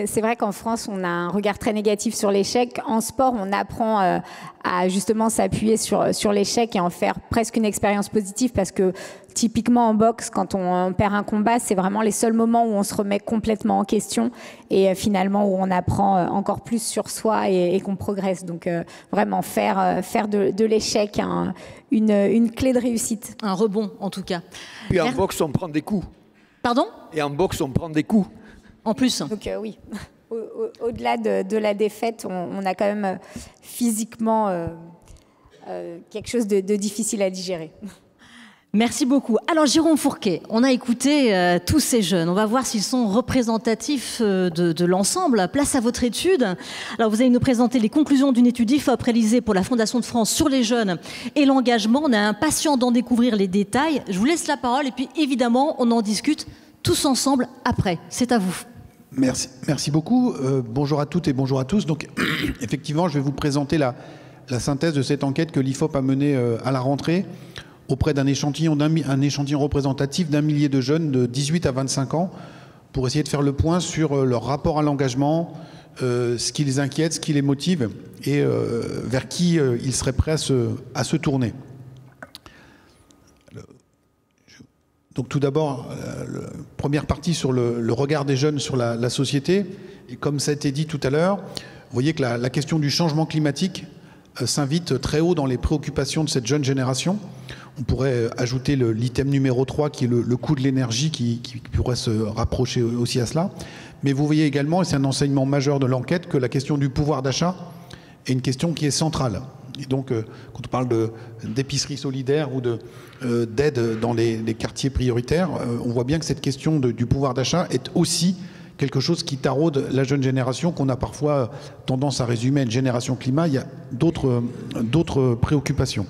C'est vrai qu'en France, on a un regard très négatif sur l'échec. En sport, on apprend à justement s'appuyer sur l'échec et en faire presque une expérience positive parce que typiquement en boxe, quand on perd un combat, c'est vraiment les seuls moments où on se remet complètement en question et finalement où on apprend encore plus sur soi et qu'on progresse. Donc vraiment faire de l'échec une clé de réussite. Un rebond en tout cas. Puis en boxe, on prend des coups. Pardon ? Et en boxe, on prend des coups. En plus. Donc oui, au-delà de la défaite, on a quand même physiquement quelque chose de difficile à digérer. Merci beaucoup. Alors Jérôme Fourquet, on a écouté tous ces jeunes. On va voir s'ils sont représentatifs de l'ensemble. Place à votre étude. Alors vous allez nous présenter les conclusions d'une étude IFOP réalisée pour la Fondation de France sur les jeunes et l'engagement. On est impatient d'en découvrir les détails. Je vous laisse la parole et puis évidemment, on en discute tous ensemble après. C'est à vous. Merci beaucoup. Bonjour à toutes et bonjour à tous. Donc, effectivement, je vais vous présenter la synthèse de cette enquête que l'IFOP a menée à la rentrée auprès d'un échantillon représentatif d'1 millier de jeunes de 18 à 25 ans pour essayer de faire le point sur leur rapport à l'engagement, ce qui les inquiète, ce qui les motive et vers qui ils seraient prêts à se tourner. Donc tout d'abord, première partie sur le regard des jeunes sur la société. Et comme ça a été dit tout à l'heure, vous voyez que la question du changement climatique s'invite très haut dans les préoccupations de cette jeune génération. On pourrait ajouter l'item numéro 3 qui est le coût de l'énergie qui pourrait se rapprocher aussi à cela. Mais vous voyez également, et c'est un enseignement majeur de l'enquête, que la question du pouvoir d'achat est une question qui est centrale. Et donc, quand on parle d'épicerie solidaire ou d'aide dans les quartiers prioritaires, on voit bien que cette question du pouvoir d'achat est aussi quelque chose qui taraude la jeune génération, qu'on a parfois tendance à résumer à une génération climat. Il y a d'autres préoccupations.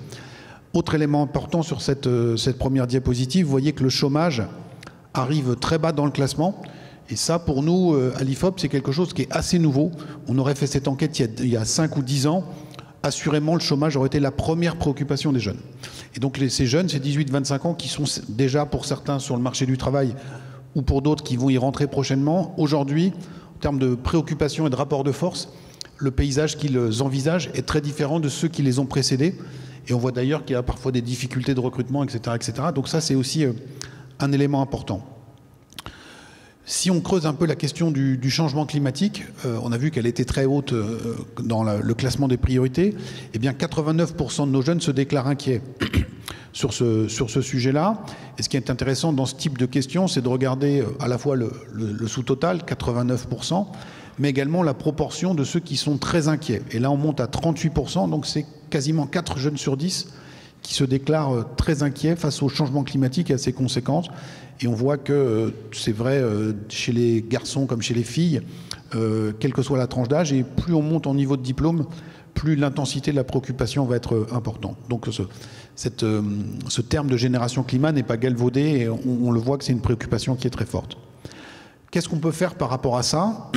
Autre élément important sur cette première diapositive, vous voyez que le chômage arrive très bas dans le classement. Et ça, pour nous, à l'IFOP, c'est quelque chose qui est assez nouveau. On aurait fait cette enquête il y a 5 ou 10 ans. Assurément, le chômage aurait été la première préoccupation des jeunes. Et donc ces jeunes, ces 18-25 ans, qui sont déjà pour certains sur le marché du travail ou pour d'autres qui vont y rentrer prochainement, aujourd'hui, en termes de préoccupation et de rapport de force, le paysage qu'ils envisagent est très différent de ceux qui les ont précédés. Et on voit d'ailleurs qu'il y a parfois des difficultés de recrutement, etc. etc. Donc ça, c'est aussi un élément important. Si on creuse un peu la question du changement climatique, on a vu qu'elle était très haute dans le classement des priorités. Eh bien, 89% de nos jeunes se déclarent inquiets sur ce sujet-là. Et ce qui est intéressant dans ce type de questions, c'est de regarder à la fois le sous-total, 89%, mais également la proportion de ceux qui sont très inquiets. Et là, on monte à 38%, donc c'est quasiment 4 jeunes sur 10 qui se déclarent très inquiets face au changement climatique et à ses conséquences. Et on voit que c'est vrai chez les garçons comme chez les filles, quelle que soit la tranche d'âge, et plus on monte en niveau de diplôme, plus l'intensité de la préoccupation va être importante. Donc ce terme de génération climat n'est pas galvaudé, et on le voit que c'est une préoccupation qui est très forte. Qu'est-ce qu'on peut faire par rapport à ça ?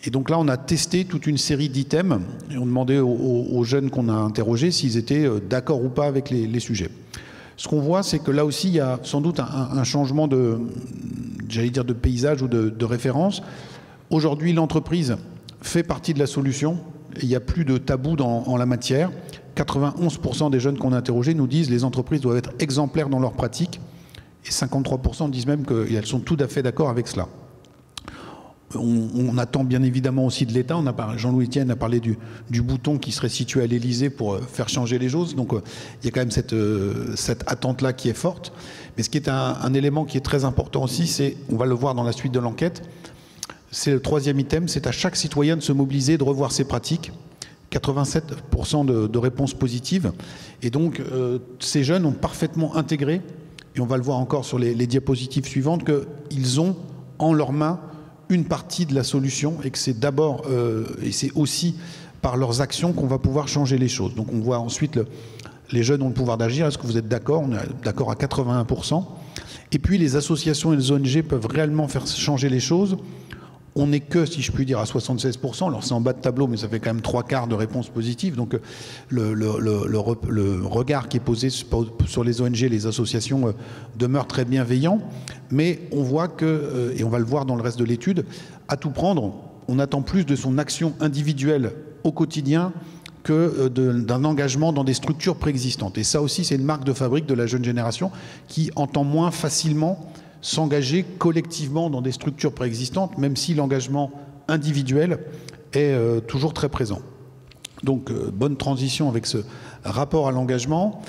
Et donc là, on a testé toute une série d'items, et on demandait aux jeunes qu'on a interrogés s'ils étaient d'accord ou pas avec les sujets. Ce qu'on voit, c'est que là aussi, il y a sans doute un changement de paysage ou de référence. Aujourd'hui, l'entreprise fait partie de la solution. Et il n'y a plus de tabou en la matière. 91% des jeunes qu'on a interrogés nous disent que les entreprises doivent être exemplaires dans leurs pratiques. Et 53% disent même qu'elles sont tout à fait d'accord avec cela. On attend bien évidemment aussi de l'État. Jean-Louis Etienne a parlé du bouton qui serait situé à l'Élysée pour faire changer les choses. Donc il y a quand même cette attente-là qui est forte. Mais ce qui est un élément qui est très important aussi, on va le voir dans la suite de l'enquête, c'est le troisième item, c'est à chaque citoyen de se mobiliser, de revoir ses pratiques. 87% de réponses positives. Et donc ces jeunes ont parfaitement intégré, et on va le voir encore sur les diapositives suivantes, qu'ils ont en leurs mains une partie de la solution, et que c'est d'abord et c'est aussi par leurs actions qu'on va pouvoir changer les choses. Donc on voit ensuite les jeunes ont le pouvoir d'agir. Est-ce que vous êtes d'accord ? On est d'accord à 81%. Et puis les associations et les ONG peuvent réellement faire changer les choses. On n'est que, si je puis dire, à 76%. Alors c'est en bas de tableau, mais ça fait quand même 3/4 de réponses positives. Donc le regard qui est posé sur les ONG, les associations, demeure très bienveillant. Mais on voit que, et on va le voir dans le reste de l'étude, à tout prendre, on attend plus de son action individuelle au quotidien que d'un engagement dans des structures préexistantes. Et ça aussi, c'est une marque de fabrique de la jeune génération qui entend moins facilement s'engager collectivement dans des structures préexistantes, même si l'engagement individuel est toujours très présent. Donc, bonne transition avec ce rapport à l'engagement.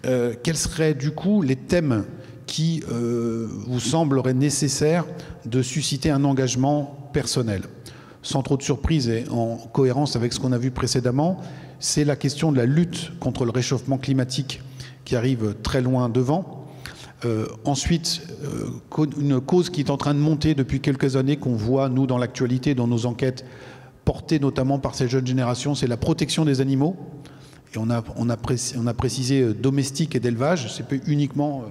Quels seraient du coup les thèmes qui vous sembleraient nécessaires de susciter un engagement personnel? Sans trop de surprise et en cohérence avec ce qu'on a vu précédemment, c'est la question de la lutte contre le réchauffement climatique qui arrive très loin devant. Ensuite, une cause qui est en train de monter depuis quelques années, qu'on voit, nous, dans l'actualité, dans nos enquêtes, portée notamment par ces jeunes générations, c'est la protection des animaux. Et on a précisé domestique et d'élevage, c'est pas uniquement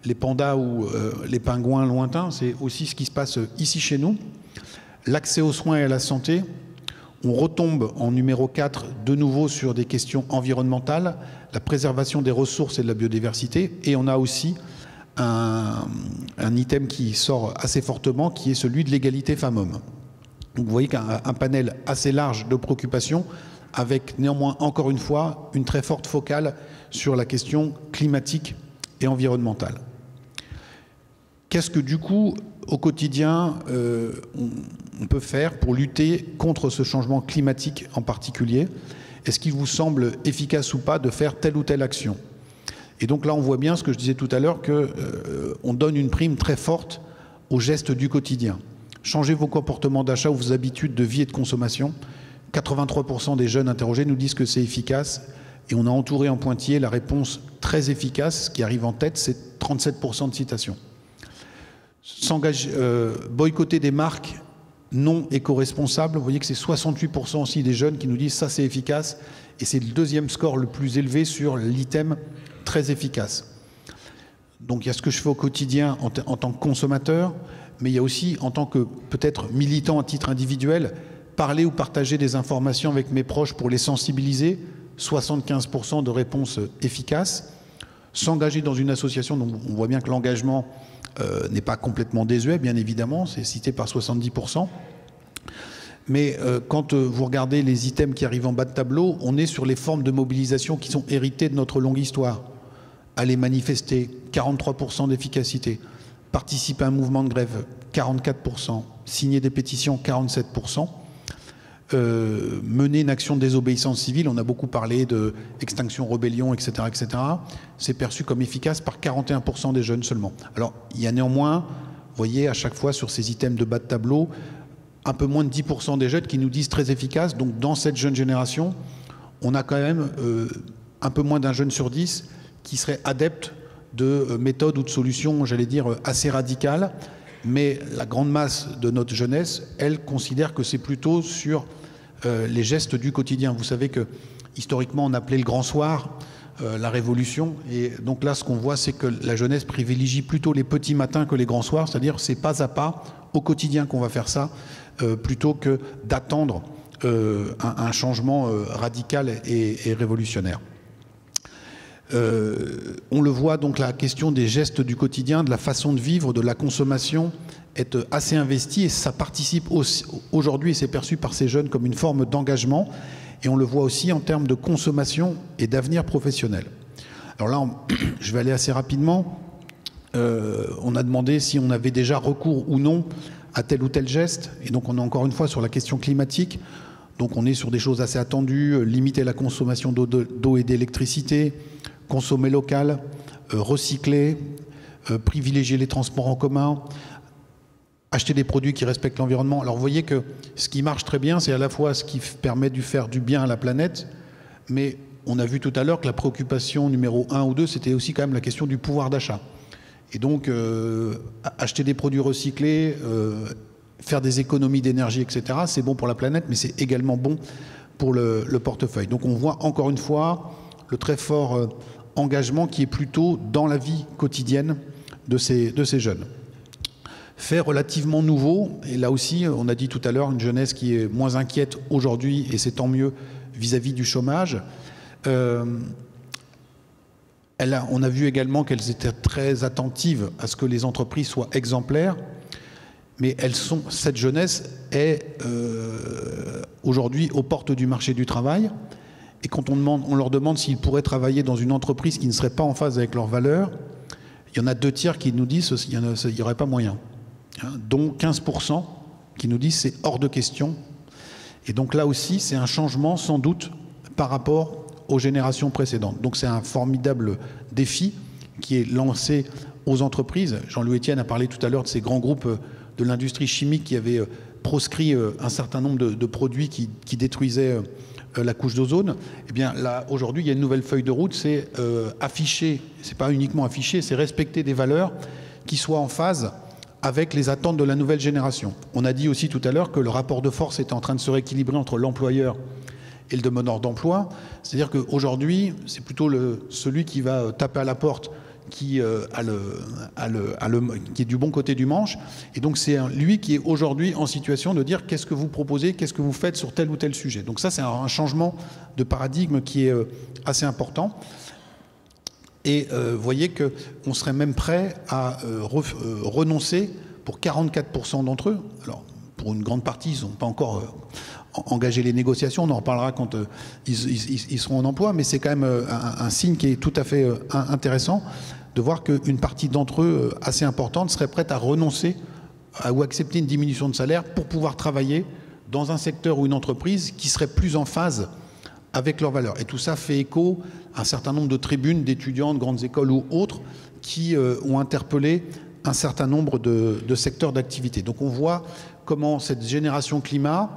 les pandas ou les pingouins lointains, c'est aussi ce qui se passe ici chez nous. L'accès aux soins et à la santé, on retombe en numéro 4 de nouveau sur des questions environnementales, la préservation des ressources et de la biodiversité, et on a aussi un item qui sort assez fortement, qui est celui de l'égalité femmes-hommes. Donc vous voyez qu'un panel assez large de préoccupations, avec néanmoins, encore une fois, une très forte focale sur la question climatique et environnementale. Qu'est-ce que du coup, au quotidien, on peut faire pour lutter contre ce changement climatique en particulier? Est-ce qu'il vous semble efficace ou pas de faire telle ou telle action? Et donc là, on voit bien ce que je disais tout à l'heure, qu'on donne une prime très forte aux gestes du quotidien. Changez vos comportements d'achat ou vos habitudes de vie et de consommation. 83% des jeunes interrogés nous disent que c'est efficace. Et on a entouré en pointillé la réponse très efficace qui arrive en tête, c'est 37% de citations. Boycotter des marques non éco-responsables, vous voyez que c'est 68% aussi des jeunes qui nous disent ça c'est efficace, et c'est le deuxième score le plus élevé sur l'item très efficace. Donc il y a ce que je fais au quotidien en tant que consommateur, mais il y a aussi en tant que peut-être militant à titre individuel, parler ou partager des informations avec mes proches pour les sensibiliser, 75% de réponses efficaces. S'engager dans une association, donc on voit bien que l'engagement n'est pas complètement désuet, bien évidemment, c'est cité par 70%. Mais quand vous regardez les items qui arrivent en bas de tableau, on est sur les formes de mobilisation qui sont héritées de notre longue histoire. Aller manifester, 43% d'efficacité. Participer à un mouvement de grève, 44%. Signer des pétitions, 47%. Mener une action de désobéissance civile, on a beaucoup parlé d'extinction, rébellion, etc., etc. C'est perçu comme efficace par 41% des jeunes seulement. Alors, il y a néanmoins, vous voyez, à chaque fois sur ces items de bas de tableau, un peu moins de 10% des jeunes qui nous disent très efficace. Donc, dans cette jeune génération, on a quand même un peu moins d'un jeune sur 10 qui serait adepte de méthodes ou de solutions, j'allais dire, assez radicales. Mais la grande masse de notre jeunesse, elle considère que c'est plutôt sur les gestes du quotidien. Vous savez que historiquement on appelait le grand soir la révolution, et donc là ce qu'on voit c'est que la jeunesse privilégie plutôt les petits matins que les grands soirs, c'est-à-dire c'est pas à pas au quotidien qu'on va faire ça, plutôt que d'attendre un changement radical et révolutionnaire. On le voit donc, la question des gestes du quotidien, de la façon de vivre, de la consommation est assez investie, et ça participe aujourd'hui, et c'est perçu par ces jeunes comme une forme d'engagement, et on le voit aussi en termes de consommation et d'avenir professionnel. Alors là, je vais aller assez rapidement. On a demandé si on avait déjà recours ou non à tel ou tel geste, et donc on est encore une fois sur la question climatique. Donc on est sur des choses assez attendues, limiter la consommation d'eau et d'électricité, consommer local, recycler, privilégier les transports en commun, acheter des produits qui respectent l'environnement. Alors vous voyez que ce qui marche très bien, c'est à la fois ce qui permet de faire du bien à la planète, mais on a vu tout à l'heure que la préoccupation numéro 1 ou 2, c'était aussi quand même la question du pouvoir d'achat. Et donc acheter des produits recyclés, faire des économies d'énergie, etc., c'est bon pour la planète, mais c'est également bon pour le portefeuille. Donc on voit encore une fois le très fort engagement qui est plutôt dans la vie quotidienne de ces jeunes. Fait relativement nouveau, et là aussi, on a dit tout à l'heure, une jeunesse qui est moins inquiète aujourd'hui, et c'est tant mieux vis-à-vis du chômage. On a vu également qu'elles étaient très attentives à ce que les entreprises soient exemplaires, mais cette jeunesse est aujourd'hui aux portes du marché du travail. Et quand on leur demande s'ils pourraient travailler dans une entreprise qui ne serait pas en phase avec leurs valeurs, il y en a 2/3 qui nous disent qu'il n'y aurait pas moyen, hein, dont 15% qui nous disent c'est hors de question. Et donc là aussi, c'est un changement sans doute par rapport aux générations précédentes. Donc c'est un formidable défi qui est lancé aux entreprises. Jean-Louis Etienne a parlé tout à l'heure de ces grands groupes de l'industrie chimique qui avaient proscrit un certain nombre de produits qui détruisaient la couche d'ozone. Eh bien là, aujourd'hui, il y a une nouvelle feuille de route, c'est afficher, c'est pas uniquement afficher, c'est respecter des valeurs qui soient en phase avec les attentes de la nouvelle génération. On a dit aussi tout à l'heure que le rapport de force était en train de se rééquilibrer entre l'employeur et le demandeur d'emploi. C'est-à-dire qu'aujourd'hui, c'est plutôt celui qui va taper à la porte qui est du bon côté du manche. Et donc c'est lui qui est aujourd'hui en situation de dire qu'est-ce que vous proposez, qu'est-ce que vous faites sur tel ou tel sujet. Donc ça, c'est un changement de paradigme qui est assez important. Et vous voyez qu'on serait même prêt à renoncer pour 44% d'entre eux. Alors, pour une grande partie, ils n'ont pas encore engagé les négociations. On en reparlera quand ils seront en emploi. Mais c'est quand même un signe qui est tout à fait intéressant de voir qu'une partie d'entre eux, assez importante, serait prête à renoncer ou accepter une diminution de salaire pour pouvoir travailler dans un secteur ou une entreprise qui serait plus en phase avec leurs valeurs. Et tout ça fait écho à un certain nombre de tribunes d'étudiants de grandes écoles ou autres qui ont interpellé un certain nombre de secteurs d'activité. Donc on voit comment cette génération climat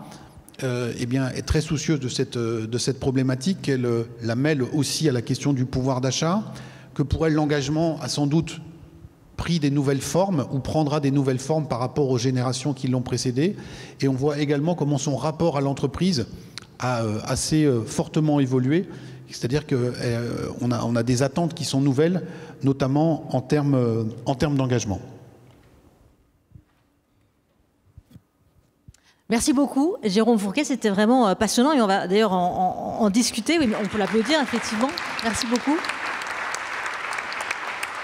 eh bien, est très soucieuse de cette problématique. Elle la mêle aussi à la question du pouvoir d'achat, que pour elle l'engagement a sans doute pris des nouvelles formes ou prendra des nouvelles formes par rapport aux générations qui l'ont précédé. Et on voit également comment son rapport à l'entreprise a assez fortement évolué. C'est-à-dire qu'on a des attentes qui sont nouvelles, notamment en termes d'engagement. Merci beaucoup, Jérôme Fourquet. C'était vraiment passionnant et on va d'ailleurs en discuter. Oui, mais on peut l'applaudir, effectivement. Merci beaucoup.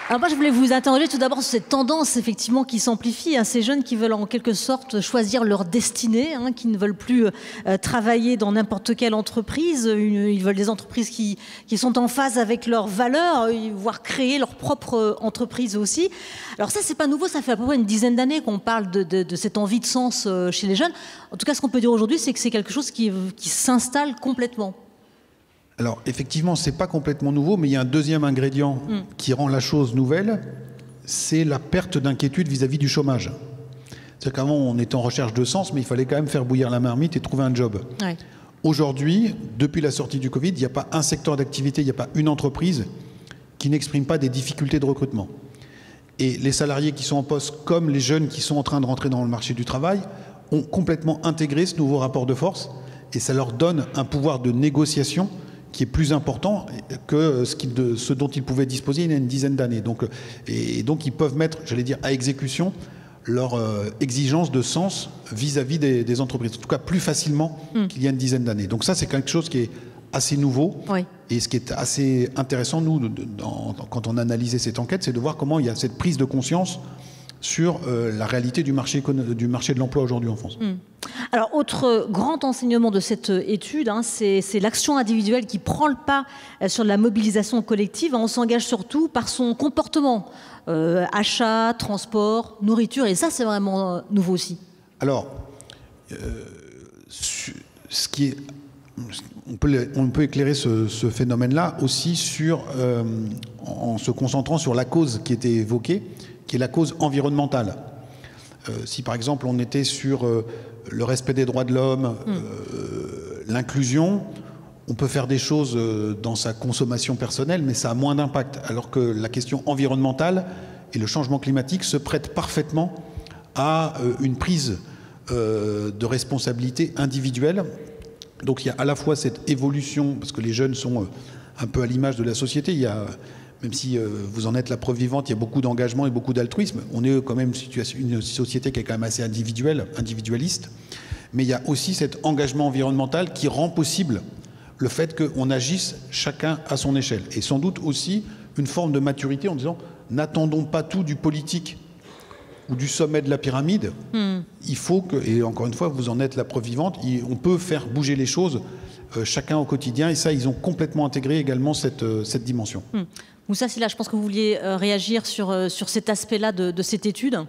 Alors moi, je voulais vous interroger tout d'abord sur cette tendance, effectivement, qui s'amplifie. Hein, ces jeunes qui veulent en quelque sorte choisir leur destinée, hein, qui ne veulent plus travailler dans n'importe quelle entreprise. Ils veulent des entreprises qui sont en phase avec leurs valeurs, voire créer leur propre entreprise aussi. Alors ça, c'est pas nouveau. Ça fait à peu près une dizaine d'années qu'on parle de cette envie de sens chez les jeunes. En tout cas, ce qu'on peut dire aujourd'hui, c'est que c'est quelque chose qui s'installe complètement. Alors, effectivement, ce n'est pas complètement nouveau, mais il y a un deuxième ingrédient qui rend la chose nouvelle, c'est la perte d'inquiétude vis-à-vis du chômage. C'est-à-dire qu'avant, on était en recherche de sens, mais il fallait quand même faire bouillir la marmite et trouver un job. Ouais. Aujourd'hui, depuis la sortie du Covid, il n'y a pas un secteur d'activité, il n'y a pas une entreprise qui n'exprime pas des difficultés de recrutement. Et les salariés qui sont en poste, comme les jeunes qui sont en train de rentrer dans le marché du travail, ont complètement intégré ce nouveau rapport de force, et ça leur donne un pouvoir de négociation qui est plus important que ce dont ils pouvaient disposer il y a une dizaine d'années. Donc ils peuvent mettre, j'allais dire, à exécution leur exigence de sens vis-à-vis des entreprises, en tout cas plus facilement qu'il y a une dizaine d'années. Donc ça, c'est quelque chose qui est assez nouveau. Oui. Et ce qui est assez intéressant, nous, quand on a analysé cette enquête, c'est de voir comment il y a cette prise de conscience sur la réalité du marché de l'emploi aujourd'hui en France. Alors, autre grand enseignement de cette étude, hein, c'est l'action individuelle qui prend le pas sur la mobilisation collective. On s'engage surtout par son comportement, achat, transport, nourriture, et ça, c'est vraiment nouveau aussi. Alors, on peut éclairer ce phénomène-là aussi en se concentrant sur la cause qui était évoquée, qui est la cause environnementale. Si par exemple on était sur le respect des droits de l'homme, l'inclusion, on peut faire des choses dans sa consommation personnelle, mais ça a moins d'impact. Alors que la question environnementale et le changement climatique se prêtent parfaitement à une prise de responsabilité individuelle. Donc il y a à la fois cette évolution, parce que les jeunes sont un peu à l'image de la société, il y a... Même si vous en êtes la preuve vivante, il y a beaucoup d'engagement et beaucoup d'altruisme. On est quand même une société qui est quand même assez individualiste. Mais il y a aussi cet engagement environnemental qui rend possible le fait qu'on agisse chacun à son échelle. Et sans doute aussi une forme de maturité en disant n'attendons pas tout du politique ou du sommet de la pyramide, il faut que, et encore une fois, vous en êtes la preuve vivante, on peut faire bouger les choses chacun au quotidien, et ça, ils ont complètement intégré également cette dimension. Moussa Sylla, je pense que vous vouliez réagir sur cet aspect-là de cette étude.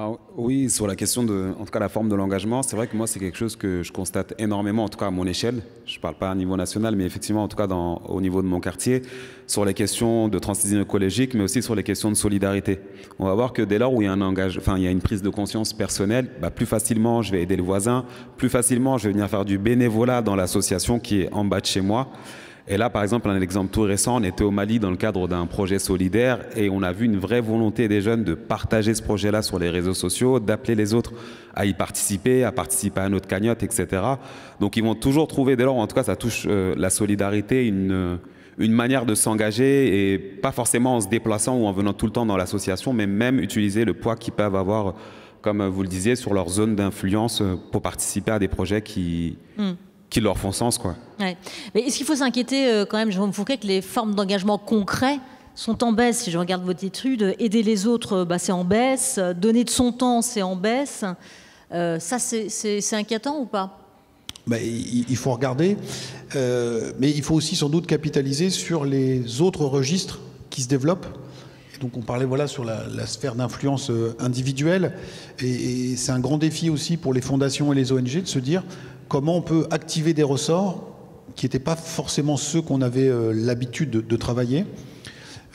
Ah, oui, sur la question de, en tout cas, la forme de l'engagement, c'est vrai que moi, c'est quelque chose que je constate énormément, en tout cas à mon échelle. Je ne parle pas à un niveau national, mais effectivement, en tout cas, au niveau de mon quartier, sur les questions de transfusion écologique, mais aussi sur les questions de solidarité. On va voir que dès lors où il y a il y a une prise de conscience personnelle, plus facilement, je vais aider le voisin, plus facilement, je vais venir faire du bénévolat dans l'association qui est en bas de chez moi. Et là, par exemple, un exemple tout récent, on était au Mali dans le cadre d'un projet solidaire et on a vu une vraie volonté des jeunes de partager ce projet-là sur les réseaux sociaux, d'appeler les autres à y participer, à notre cagnotte, etc. Donc ils vont toujours trouver, dès lors, en tout cas ça touche la solidarité, une manière de s'engager et pas forcément en se déplaçant ou en venant tout le temps dans l'association, mais même utiliser le poids qu'ils peuvent avoir, comme vous le disiez, sur leur zone d'influence pour participer à des projets qui leur font sens, quoi. Ouais. Mais est-ce qu'il faut s'inquiéter quand même, Jérôme Fouquet, que les formes d'engagement concrets sont en baisse? Si je regarde votre étude, aider les autres, c'est en baisse, donner de son temps, c'est en baisse. Ça, c'est inquiétant ou pas? Il faut regarder, mais il faut aussi sans doute capitaliser sur les autres registres qui se développent. Et donc on parlait sur la sphère d'influence individuelle, et c'est un grand défi aussi pour les fondations et les ONG de se dire comment on peut activer des ressorts qui n'étaient pas forcément ceux qu'on avait l'habitude de travailler.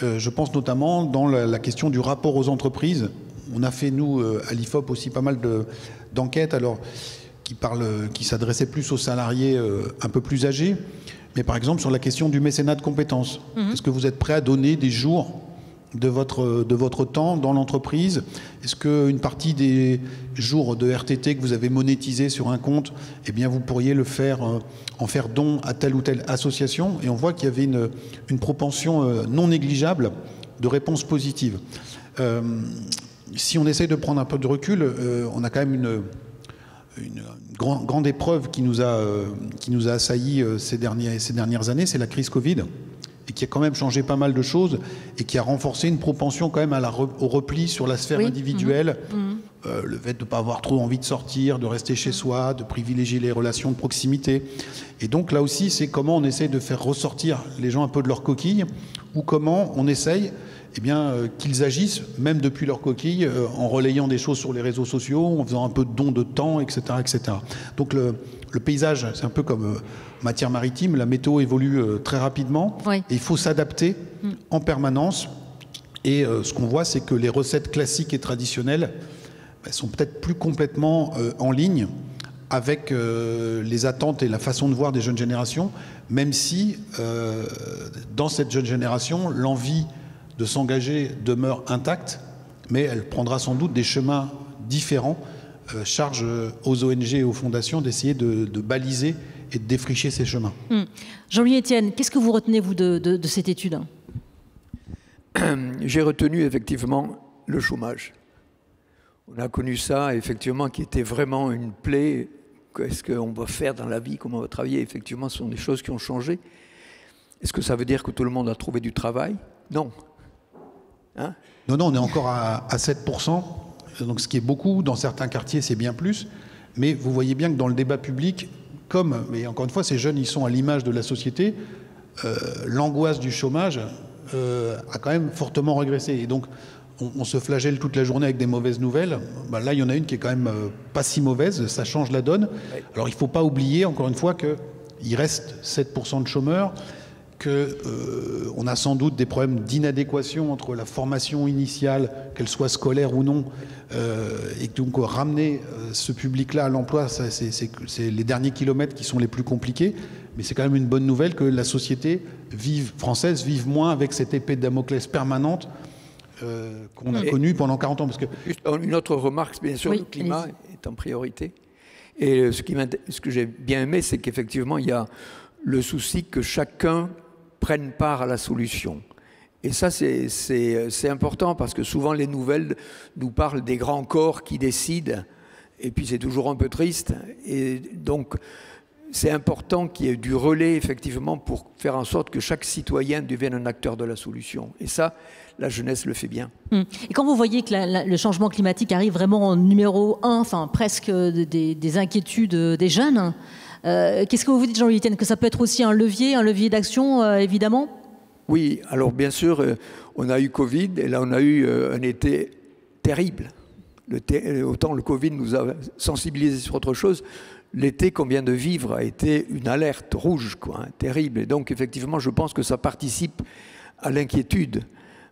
Je pense notamment dans la question du rapport aux entreprises. On a fait, nous, à l'IFOP aussi pas mal d'enquêtes qui s'adressaient plus aux salariés un peu plus âgés, mais par exemple sur la question du mécénat de compétences. Est-ce que vous êtes prêt à donner des jours de votre temps dans l'entreprise? Est-ce qu'une partie des jours de RTT que vous avez monétisés sur un compte, vous pourriez en faire don à telle ou telle association? Et on voit qu'il y avait une propension non négligeable de réponses positives. Si on essaye de prendre un peu de recul, on a quand même une grande épreuve qui nous a assaillis ces dernières années, c'est la crise Covid, et qui a quand même changé pas mal de choses et qui a renforcé une propension quand même au repli sur la sphère individuelle. Le fait de ne pas avoir trop envie de sortir, de rester chez soi, de privilégier les relations de proximité. Et donc là aussi, c'est comment on essaye de faire ressortir les gens un peu de leur coquille, ou comment on essaye qu'ils agissent, même depuis leur coquille, en relayant des choses sur les réseaux sociaux, en faisant un peu de dons de temps, etc. etc. Donc le paysage, c'est un peu comme matière maritime, la météo évolue très rapidement, et il faut s'adapter en permanence. Et ce qu'on voit, c'est que les recettes classiques et traditionnelles sont peut-être plus complètement en ligne avec les attentes et la façon de voir des jeunes générations, même si dans cette jeune génération, l'envie de s'engager demeure intacte, mais elle prendra sans doute des chemins différents. Charge aux ONG et aux fondations d'essayer de baliser et de défricher ces chemins. Jean-Louis Etienne, qu'est-ce que vous retenez, vous, de cette étude? J'ai retenu effectivement le chômage. On a connu ça, effectivement, qui était vraiment une plaie. Qu'est-ce qu'on va faire dans la vie, comment on va travailler? Effectivement, ce sont des choses qui ont changé. Est-ce que ça veut dire que tout le monde a trouvé du travail? Non. Non, on est encore à 7%. Donc, ce qui est beaucoup, dans certains quartiers, c'est bien plus. Mais vous voyez bien que dans le débat public, mais encore une fois, ces jeunes, ils sont à l'image de la société, l'angoisse du chômage a quand même fortement régressé. Et donc, on se flagelle toute la journée avec des mauvaises nouvelles. Là, il y en a une qui est quand même pas si mauvaise, ça change la donne. Alors, il ne faut pas oublier, encore une fois, qu'il reste 7% de chômeurs, qu'on a sans doute des problèmes d'inadéquation entre la formation initiale, qu'elle soit scolaire ou non, et donc ramener ce public-là à l'emploi, c'est les derniers kilomètres qui sont les plus compliqués, mais c'est quand même une bonne nouvelle que la société française vive moins avec cette épée de Damoclès permanente qu'on a connue pendant 40 ans. Parce que... Une autre remarque, bien sûr, le climat est en priorité. Et ce que j'ai bien aimé, c'est qu'effectivement, il y a le souci que chacun prennent part à la solution. Et ça, c'est important parce que souvent les nouvelles nous parlent des grands corps qui décident et puis c'est toujours un peu triste. Et donc, c'est important qu'il y ait du relais, effectivement, pour faire en sorte que chaque citoyen devienne un acteur de la solution. Et ça, la jeunesse le fait bien. Et quand vous voyez que le changement climatique arrive vraiment en numéro 1, enfin presque des inquiétudes des jeunes, qu'est-ce que vous vous dites, Jean-Louis Etienne, que ça peut être aussi un levier d'action, évidemment? Oui, alors bien sûr, on a eu Covid, et là on a eu un été terrible. Autant le Covid nous a sensibilisés sur autre chose, l'été qu'on vient de vivre a été une alerte rouge, quoi, terrible. Et donc effectivement, je pense que ça participe à l'inquiétude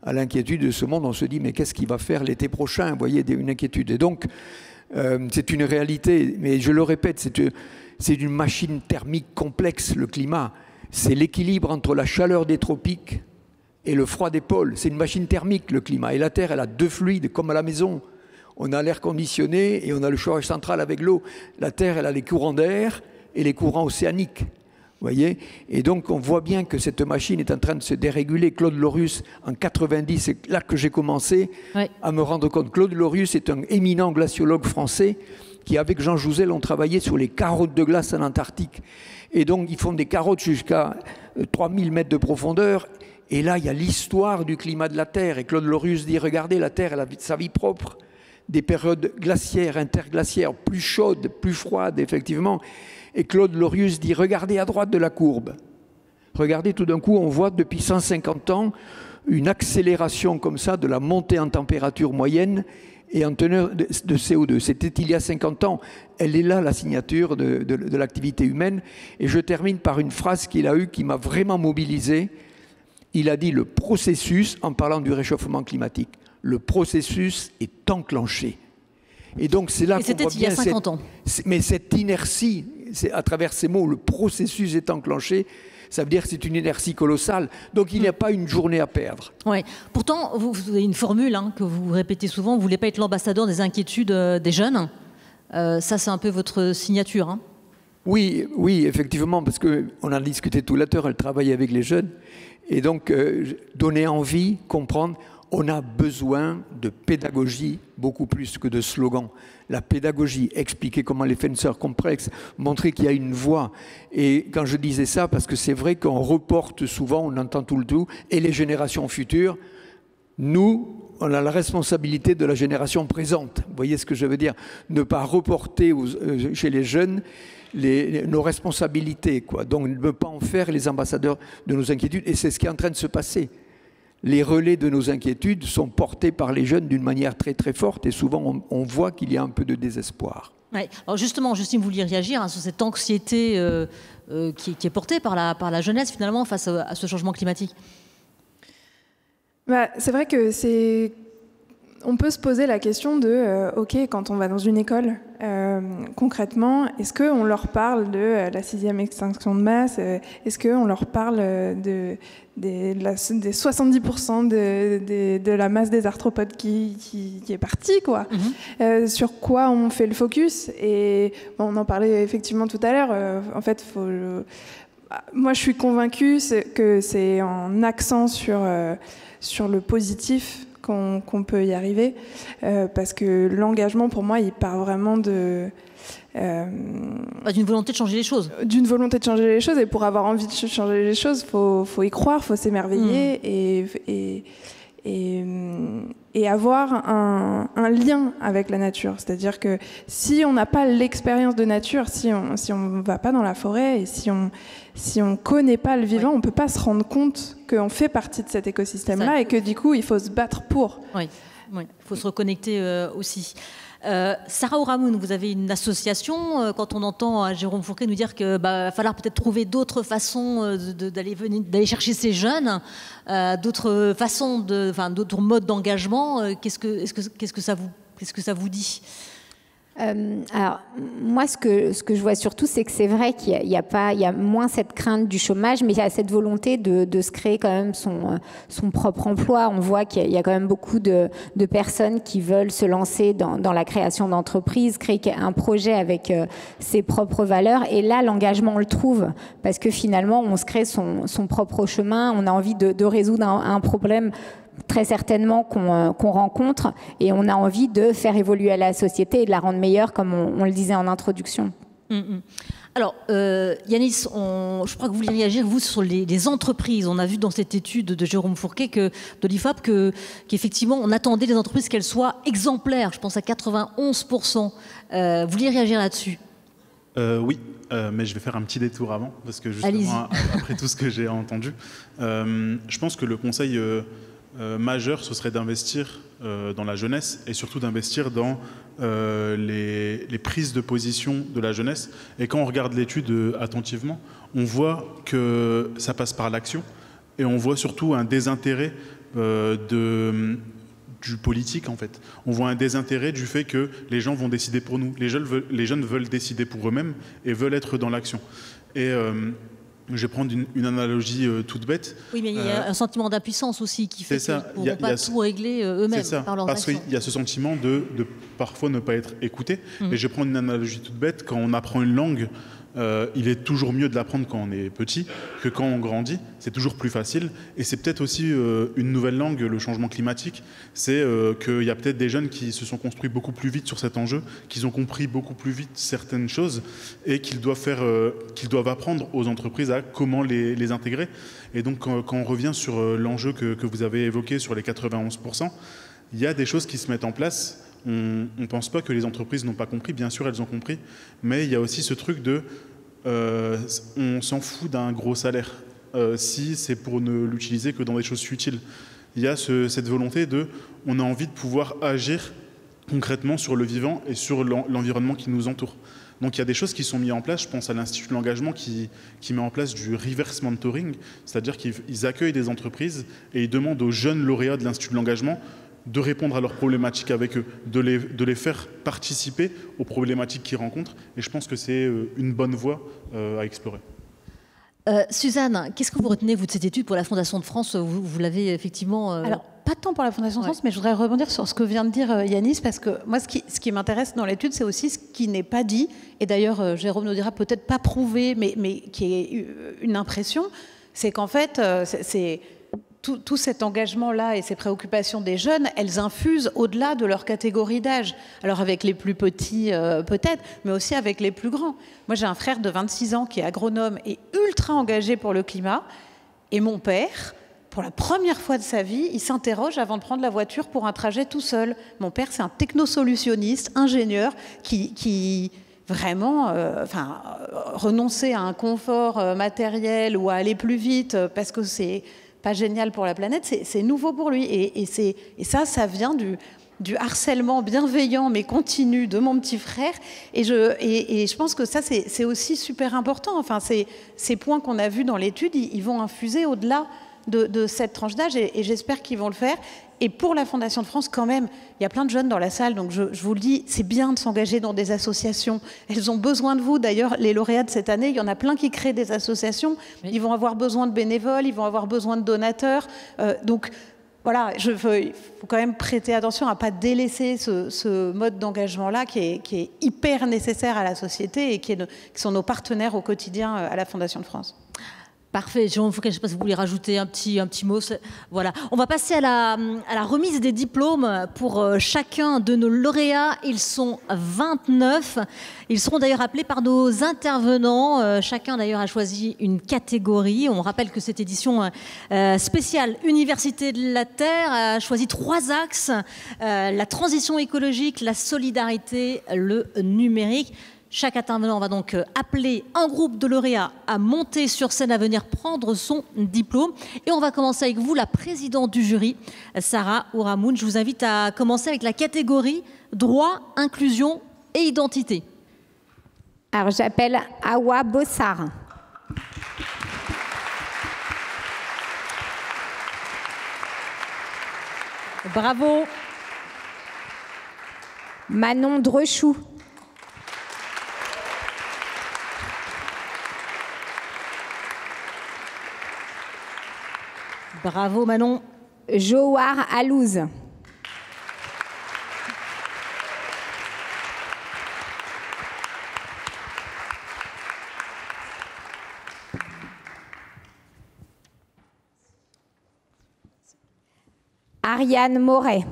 de ce monde. On se dit, mais qu'est-ce qu'il va faire l'été prochain? Vous voyez, une inquiétude. Et donc, c'est une réalité, mais je le répète, c'est une machine thermique complexe, le climat. C'est l'équilibre entre la chaleur des tropiques et le froid des pôles. C'est une machine thermique, le climat. Et la Terre, elle a deux fluides, comme à la maison. On a l'air conditionné et on a le chauffage central avec l'eau. La Terre, elle a les courants d'air et les courants océaniques. Vous voyez? Et donc, on voit bien que cette machine est en train de se déréguler. Claude Lorius, en 90, c'est là que j'ai commencé à me rendre compte. Claude Lorius est un éminent glaciologue français qui, avec Jean Jouzel, ont travaillé sur les carottes de glace en Antarctique. Et donc, ils font des carottes jusqu'à 3000 mètres de profondeur. Et là, il y a l'histoire du climat de la Terre. Et Claude Lorius dit, regardez, la Terre, elle a sa vie propre. Des périodes glaciaires, interglaciaires, plus chaudes, plus froides, effectivement. Et Claude Lorius dit, regardez à droite de la courbe. Regardez, tout d'un coup, on voit depuis 150 ans une accélération comme ça de la montée en température moyenne et en teneur de CO2. C'était il y a 50 ans. Elle est là, la signature de l'activité humaine. Et je termine par une phrase qu'il a eue qui m'a vraiment mobilisé. Il a dit le processus, en parlant du réchauffement climatique, le processus est enclenché. Et donc c'est là qu'on voit bien... C'était il y a 50 ans. Mais cette inertie, à travers ces mots, le processus est enclenché, ça veut dire que c'est une inertie colossale. Donc il n'y a pas une journée à perdre. Ouais. Pourtant, vous avez une formule que vous répétez souvent, vous ne voulez pas être l'ambassadeur des inquiétudes des jeunes. Ça, c'est un peu votre signature. Hein. Oui, effectivement, parce qu'on en a discuté tout à l'heure, elle travaille avec les jeunes. Et donc, donner envie, comprendre... On a besoin de pédagogie beaucoup plus que de slogans. La pédagogie, expliquer comment les fenceurs complexes, montrer qu'il y a une voie. Et quand je disais ça, parce que c'est vrai qu'on reporte souvent, on entend tout le tout, et les générations futures, nous, on a la responsabilité de la génération présente. Vous voyez ce que je veux dire? Ne pas reporter chez les jeunes nos responsabilités, quoi. Donc ne pas en faire les ambassadeurs de nos inquiétudes. Et c'est ce qui est en train de se passer. Les relais de nos inquiétudes sont portés par les jeunes d'une manière très très forte et souvent on voit qu'il y a un peu de désespoir. Ouais. Alors justement, Justine, vous vouliez réagir sur cette anxiété qui est portée par la jeunesse finalement face à ce changement climatique. C'est vrai que on peut se poser la question de, ok, quand on va dans une école, concrètement, est-ce qu'on leur parle de la 6e extinction de masse? Est-ce qu'on leur parle des 70% de la masse des arthropodes qui est partie, quoi? Sur quoi on fait le focus? Et bon, on en parlait effectivement tout à l'heure. En fait, moi, je suis convaincue que c'est en accent sur le positif qu'on peut y arriver, parce que l'engagement, pour moi, il part vraiment d'une volonté de changer les choses. D'une volonté de changer les choses, et pour avoir envie de changer les choses, faut y croire, faut s'émerveiller et avoir un lien avec la nature. C'est-à-dire que si on n'a pas l'expérience de nature, si on va pas dans la forêt et si on connaît pas le vivant, on peut pas se rendre compte qu'on fait partie de cet écosystème-là et que du coup, il faut se battre pour. Oui, il faut se reconnecter aussi. Sarah Ouramoun, vous avez une association. Quand on entend Jérôme Fourquet nous dire qu'il va falloir peut-être trouver d'autres façons d'aller chercher ces jeunes, d'autres façons, d'autres modes d'engagement, qu'est-ce que ça vous dit? Alors, moi, ce que je vois surtout, c'est que c'est vrai qu'il y a moins cette crainte du chômage, mais il y a cette volonté de se créer quand même son propre emploi. On voit qu'il y a quand même beaucoup de personnes qui veulent se lancer dans la création d'entreprises, créer un projet avec ses propres valeurs. Et là, l'engagement, on le trouve, parce que finalement, on se crée son propre chemin. On a envie de résoudre un problème très certainement qu'on rencontre, et on a envie de faire évoluer la société et de la rendre meilleure, comme on le disait en introduction. Alors, Yanis, je crois que vous voulez réagir, vous, sur les entreprises. On a vu dans cette étude de Jérôme Fourquet de l'IFOP qu'effectivement, on attendait des entreprises qu'elles soient exemplaires. Je pense à 91%. Vous vouliez réagir là-dessus? Oui, mais je vais faire un petit détour avant, parce que justement, après tout ce que j'ai entendu, je pense que le conseil majeur, ce serait d'investir dans la jeunesse et surtout d'investir dans les prises de position de la jeunesse. Et quand on regarde l'étude attentivement, on voit que ça passe par l'action et on voit surtout un désintérêt du politique, en fait. On voit un désintérêt du fait que les gens vont décider pour nous. Les jeunes veulent décider pour eux-mêmes et veulent être dans l'action. Et je vais prendre une analogie toute bête. Oui, mais il y a un sentiment d'impuissance aussi qui fait qu'ils ne pourront pas tout régler eux-mêmes par leurs actions. Parce qu'il y a ce sentiment de parfois ne pas être écouté. Et je vais prendre une analogie toute bête. Quand on apprend une langue, il est toujours mieux de l'apprendre quand on est petit que quand on grandit. C'est toujours plus facile. Et c'est peut-être aussi une nouvelle langue, le changement climatique. C'est qu'il y a peut-être des jeunes qui se sont construits beaucoup plus vite sur cet enjeu, qu'ils ont compris beaucoup plus vite certaines choses et qu'ils doivent apprendre aux entreprises à comment les intégrer. Et donc, quand on revient sur l'enjeu que vous avez évoqué sur les 91%, il y a des choses qui se mettent en place. On ne pense pas que les entreprises n'ont pas compris, bien sûr elles ont compris, mais il y a aussi ce truc on s'en fout d'un gros salaire si c'est pour ne l'utiliser que dans des choses futiles. Il y a cette volonté on a envie de pouvoir agir concrètement sur le vivant et sur l'environnement qui nous entoure. Donc il y a des choses qui sont mises en place, je pense à l'Institut de l'engagement qui met en place du reverse mentoring, c'est-à-dire qu'ils accueillent des entreprises et ils demandent aux jeunes lauréats de l'Institut de l'engagement de répondre à leurs problématiques avec eux, de les faire participer aux problématiques qu'ils rencontrent. Et je pense que c'est une bonne voie à explorer. Suzanne, qu'est-ce que vous retenez, vous, de cette étude pour la Fondation de France? Vous l'avez effectivement... Alors, pas tant pour la Fondation de France, mais je voudrais rebondir sur ce que vient de dire Yanis, parce que moi, ce qui m'intéresse dans l'étude, c'est aussi ce qui n'est pas dit, et d'ailleurs, Jérôme nous dira peut-être pas prouvé, mais qui est une impression, c'est qu'en fait, tout cet engagement-là et ces préoccupations des jeunes, elles infusent au-delà de leur catégorie d'âge. Alors avec les plus petits peut-être, mais aussi avec les plus grands. Moi j'ai un frère de 26 ans qui est agronome et ultra engagé pour le climat. Et mon père, pour la première fois de sa vie, il s'interroge avant de prendre la voiture pour un trajet tout seul. Mon père, c'est un technosolutionniste, ingénieur, qui vraiment renoncer à un confort matériel ou à aller plus vite parce que c'est pas génial pour la planète, c'est nouveau pour lui. Et ça vient du harcèlement bienveillant mais continu de mon petit frère. Et je pense que ça, c'est aussi super important. Enfin, ces points qu'on a vus dans l'étude, ils vont infuser au-delà de cette tranche d'âge et j'espère qu'ils vont le faire. Et pour la Fondation de France, quand même, il y a plein de jeunes dans la salle, donc je vous le dis, c'est bien de s'engager dans des associations. Elles ont besoin de vous. D'ailleurs, les lauréats de cette année, il y en a plein qui créent des associations. Oui. Ils vont avoir besoin de bénévoles, ils vont avoir besoin de donateurs. Donc voilà, il faut quand même prêter attention à ne pas délaisser ce mode d'engagement-là qui est hyper nécessaire à la société et qui sont nos partenaires au quotidien à la Fondation de France. Parfait. Jérôme Fourquet, je ne sais pas si vous voulez rajouter un petit mot. Voilà. On va passer à la remise des diplômes pour chacun de nos lauréats. Ils sont 29. Ils seront d'ailleurs appelés par nos intervenants. Chacun d'ailleurs a choisi une catégorie. On rappelle que cette édition spéciale Université de la Terre a choisi 3 axes. La transition écologique, la solidarité, le numérique. Chaque intervenant va donc appeler un groupe de lauréats à monter sur scène à venir prendre son diplôme. Et on va commencer avec vous, la présidente du jury, Sarah Ouramoun. Je vous invite à commencer avec la catégorie droit, inclusion et identité. Alors j'appelle Awa Bossard. Bravo. Manon Drechou. Bravo Manon. Johar Alouz. Ariane Moret.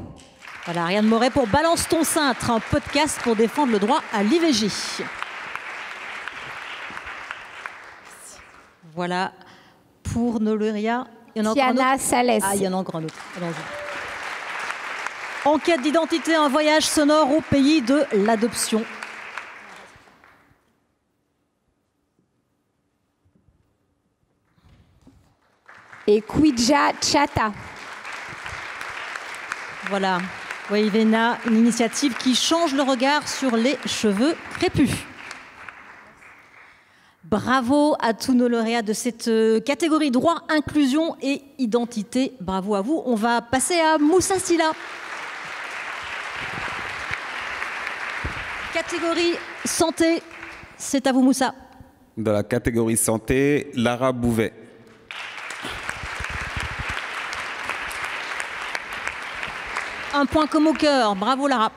Voilà, Ariane Moret pour Balance ton cintre, un podcast pour défendre le droit à l'IVG. Voilà, pour nos lauréats. Il y en a Tiana Salès. Ah, il y en a encore un autre. Allons-y. Enquête d'identité, un voyage sonore au pays de l'adoption. Et Kwidja Chata. Voilà, Waivena, une initiative qui change le regard sur les cheveux crépus. Bravo à tous nos lauréats de cette catégorie droit, inclusion et identité. Bravo à vous. On va passer à Moussa Silla. Catégorie santé, c'est à vous Moussa. Dans la catégorie santé, Lara Bouvet. Un point comme au cœur. Bravo Lara.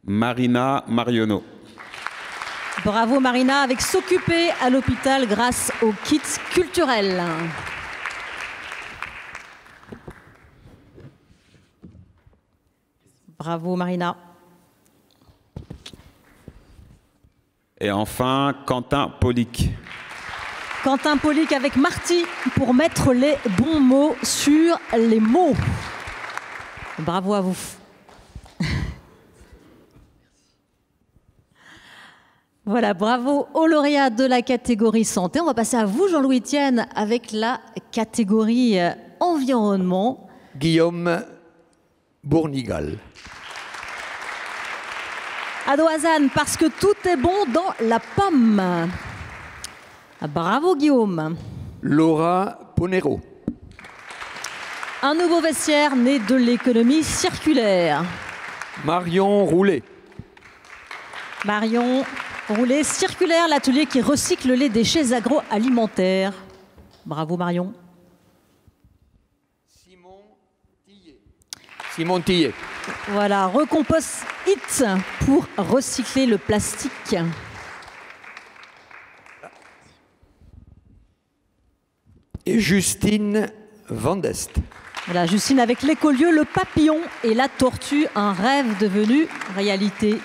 Marina Marionneau. Bravo Marina, avec s'occuper à l'hôpital grâce aux kits culturels. Bravo Marina. Et enfin, Quentin Polic. Quentin Polic avec Marty pour mettre les bons mots sur les mots. Bravo à vous. Voilà, bravo aux lauréats de la catégorie santé. On va passer à vous, Jean-Louis Etienne, avec la catégorie environnement. Guillaume Bournigal. Ado Hazan, parce que tout est bon dans la pomme. Bravo Guillaume. Laura Ponero. Un nouveau vestiaire né de l'économie circulaire. Marion Roulet. Marion Roulet, circulaire, l'atelier qui recycle les déchets agroalimentaires. Bravo Marion. Simon Tillet. Voilà, Recompost It pour recycler le plastique. Et Justine Vandest. Voilà, Justine avec l'écolieu, le papillon et la tortue, un rêve devenu réalité.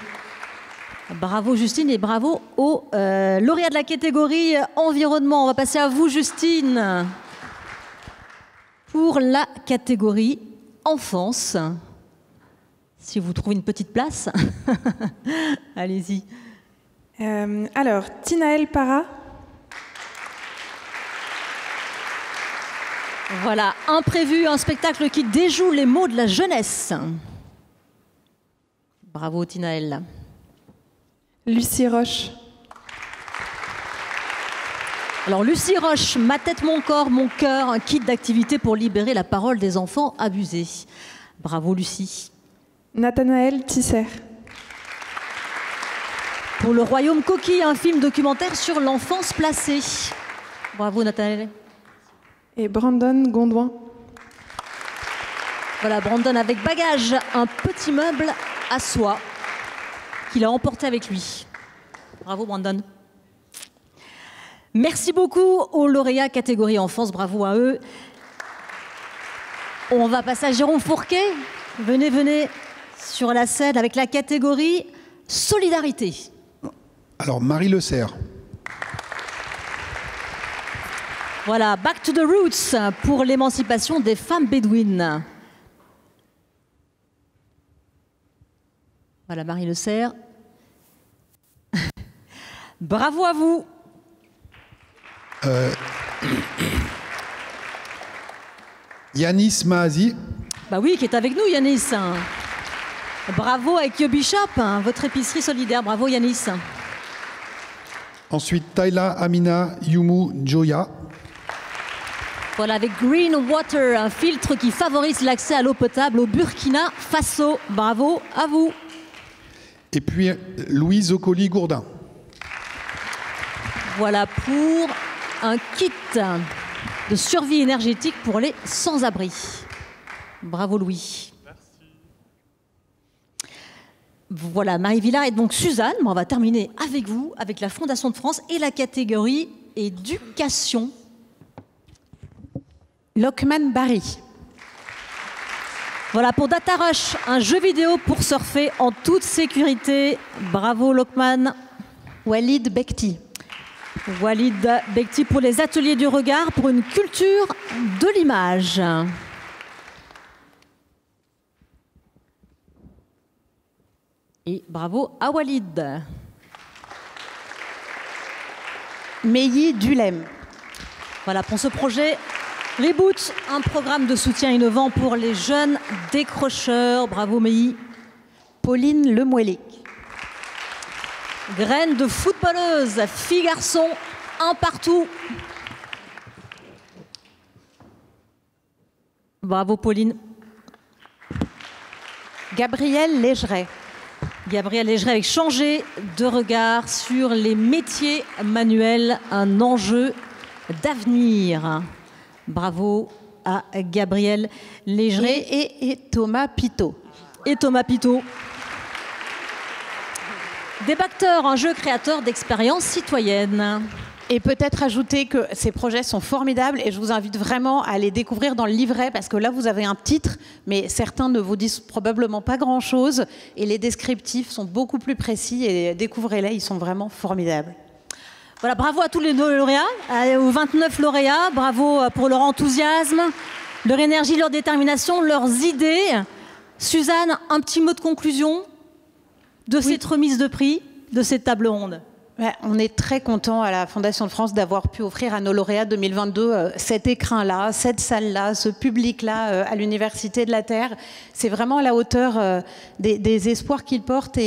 Bravo Justine et bravo aux lauréats de la catégorie environnement. On va passer à vous Justine pour la catégorie enfance. Si vous trouvez une petite place, allez-y. Alors, Tinaël Para. Voilà, Imprévu, un spectacle qui déjoue les mots de la jeunesse. Bravo Tinaël. Lucie Roche. Alors Lucie Roche, Ma tête, mon corps, mon cœur, un kit d'activité pour libérer la parole des enfants abusés. Bravo Lucie. Nathanaël Tisser. Pour Le Royaume Coquille, un film documentaire sur l'enfance placée. Bravo Nathanaël. Et Brandon Gondouin. Voilà, Brandon avec bagage, un petit meuble à soie qu'il a emporté avec lui. Bravo Brandon. Merci beaucoup aux lauréats catégorie enfance, bravo à eux. On va passer à Jérôme Fourquet. Venez, venez sur la scène avec la catégorie solidarité. Alors Marie Le Serre. Voilà, Back to the Roots pour l'émancipation des femmes bédouines. Voilà, Marie Le Serre. Bravo à vous. Yanis Mahazi. Bah oui, qui est avec nous, Yanis. Bravo avec Yo Bishop, votre épicerie solidaire. Bravo, Yanis. Ensuite, Tayla Amina Yumu Joya. Voilà, avec Green Water, un filtre qui favorise l'accès à l'eau potable au Burkina Faso. Bravo à vous. Et puis, Louise Ocoli Gourdin. Voilà pour un kit de survie énergétique pour les sans-abri. Bravo Louis. Merci. Voilà, Marie Villard et donc Suzanne. On va terminer avec vous, avec la Fondation de France et la catégorie éducation. Lockman Barry. Voilà pour Data Rush, un jeu vidéo pour surfer en toute sécurité. Bravo Lokman. Walid Bekti. Walid Bekti pour les ateliers du regard pour une culture de l'image. Et bravo à Walid. Meyi Dulem. Voilà pour ce projet Reboot, un programme de soutien innovant pour les jeunes décrocheurs. Bravo Meyi. Pauline Lemouelik. Graines de footballeuse, filles-garçons, un partout. Bravo Pauline. Gabrielle Légeret. Gabrielle Légeret avec changer de regard sur les métiers manuels, un enjeu d'avenir. Bravo à Gabrielle Légeret. Et Thomas Pitot. Et Thomas Pitot. Débacteur, un jeu créateur d'expériences citoyennes. Et peut-être ajouter que ces projets sont formidables et je vous invite vraiment à les découvrir dans le livret parce que là, vous avez un titre, mais certains ne vous disent probablement pas grand-chose et les descriptifs sont beaucoup plus précis et découvrez-les, ils sont vraiment formidables. Voilà, bravo à tous les lauréats, aux 29 lauréats, bravo pour leur enthousiasme, leur énergie, leur détermination, leurs idées. Suzanne, un petit mot de conclusion de cette remise de prix, de cette table ronde. Ouais, on est très content à la Fondation de France d'avoir pu offrir à nos lauréats 2022 cet écrin-là, cette salle-là, ce public-là à l'Université de la Terre. C'est vraiment à la hauteur des espoirs qu'ils portent.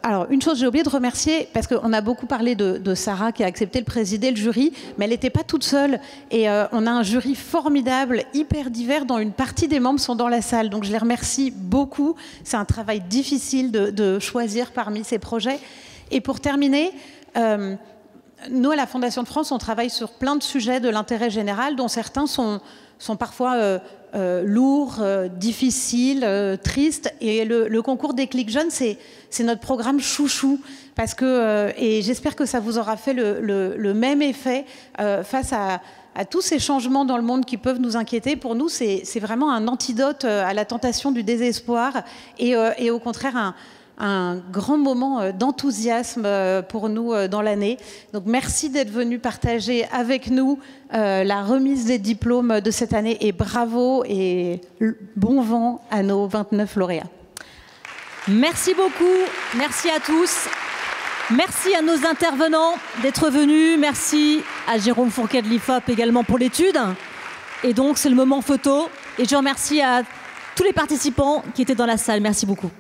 Alors, une chose, j'ai oublié de remercier, parce qu'on a beaucoup parlé de Sarah qui a accepté de présider le jury, mais elle n'était pas toute seule. Et on a un jury formidable, hyper divers, dont une partie des membres sont dans la salle. Donc je les remercie beaucoup. C'est un travail difficile de choisir parmi ces projets. Et pour terminer, nous, à la Fondation de France, on travaille sur plein de sujets de l'intérêt général, dont certains sont parfois lourds, difficiles, tristes. Et le concours des Clics Jeunes, c'est notre programme chouchou. Parce que, et j'espère que ça vous aura fait le même effet face à tous ces changements dans le monde qui peuvent nous inquiéter. Pour nous, c'est vraiment un antidote à la tentation du désespoir et au contraire un grand moment d'enthousiasme pour nous dans l'année. Donc merci d'être venu partager avec nous la remise des diplômes de cette année et bravo et bon vent à nos 29 lauréats. Merci beaucoup, merci à tous. Merci à nos intervenants d'être venus. Merci à Jérôme Fourquet de l'IFOP également pour l'étude. Et donc c'est le moment photo. Et je remercie à tous les participants qui étaient dans la salle. Merci beaucoup.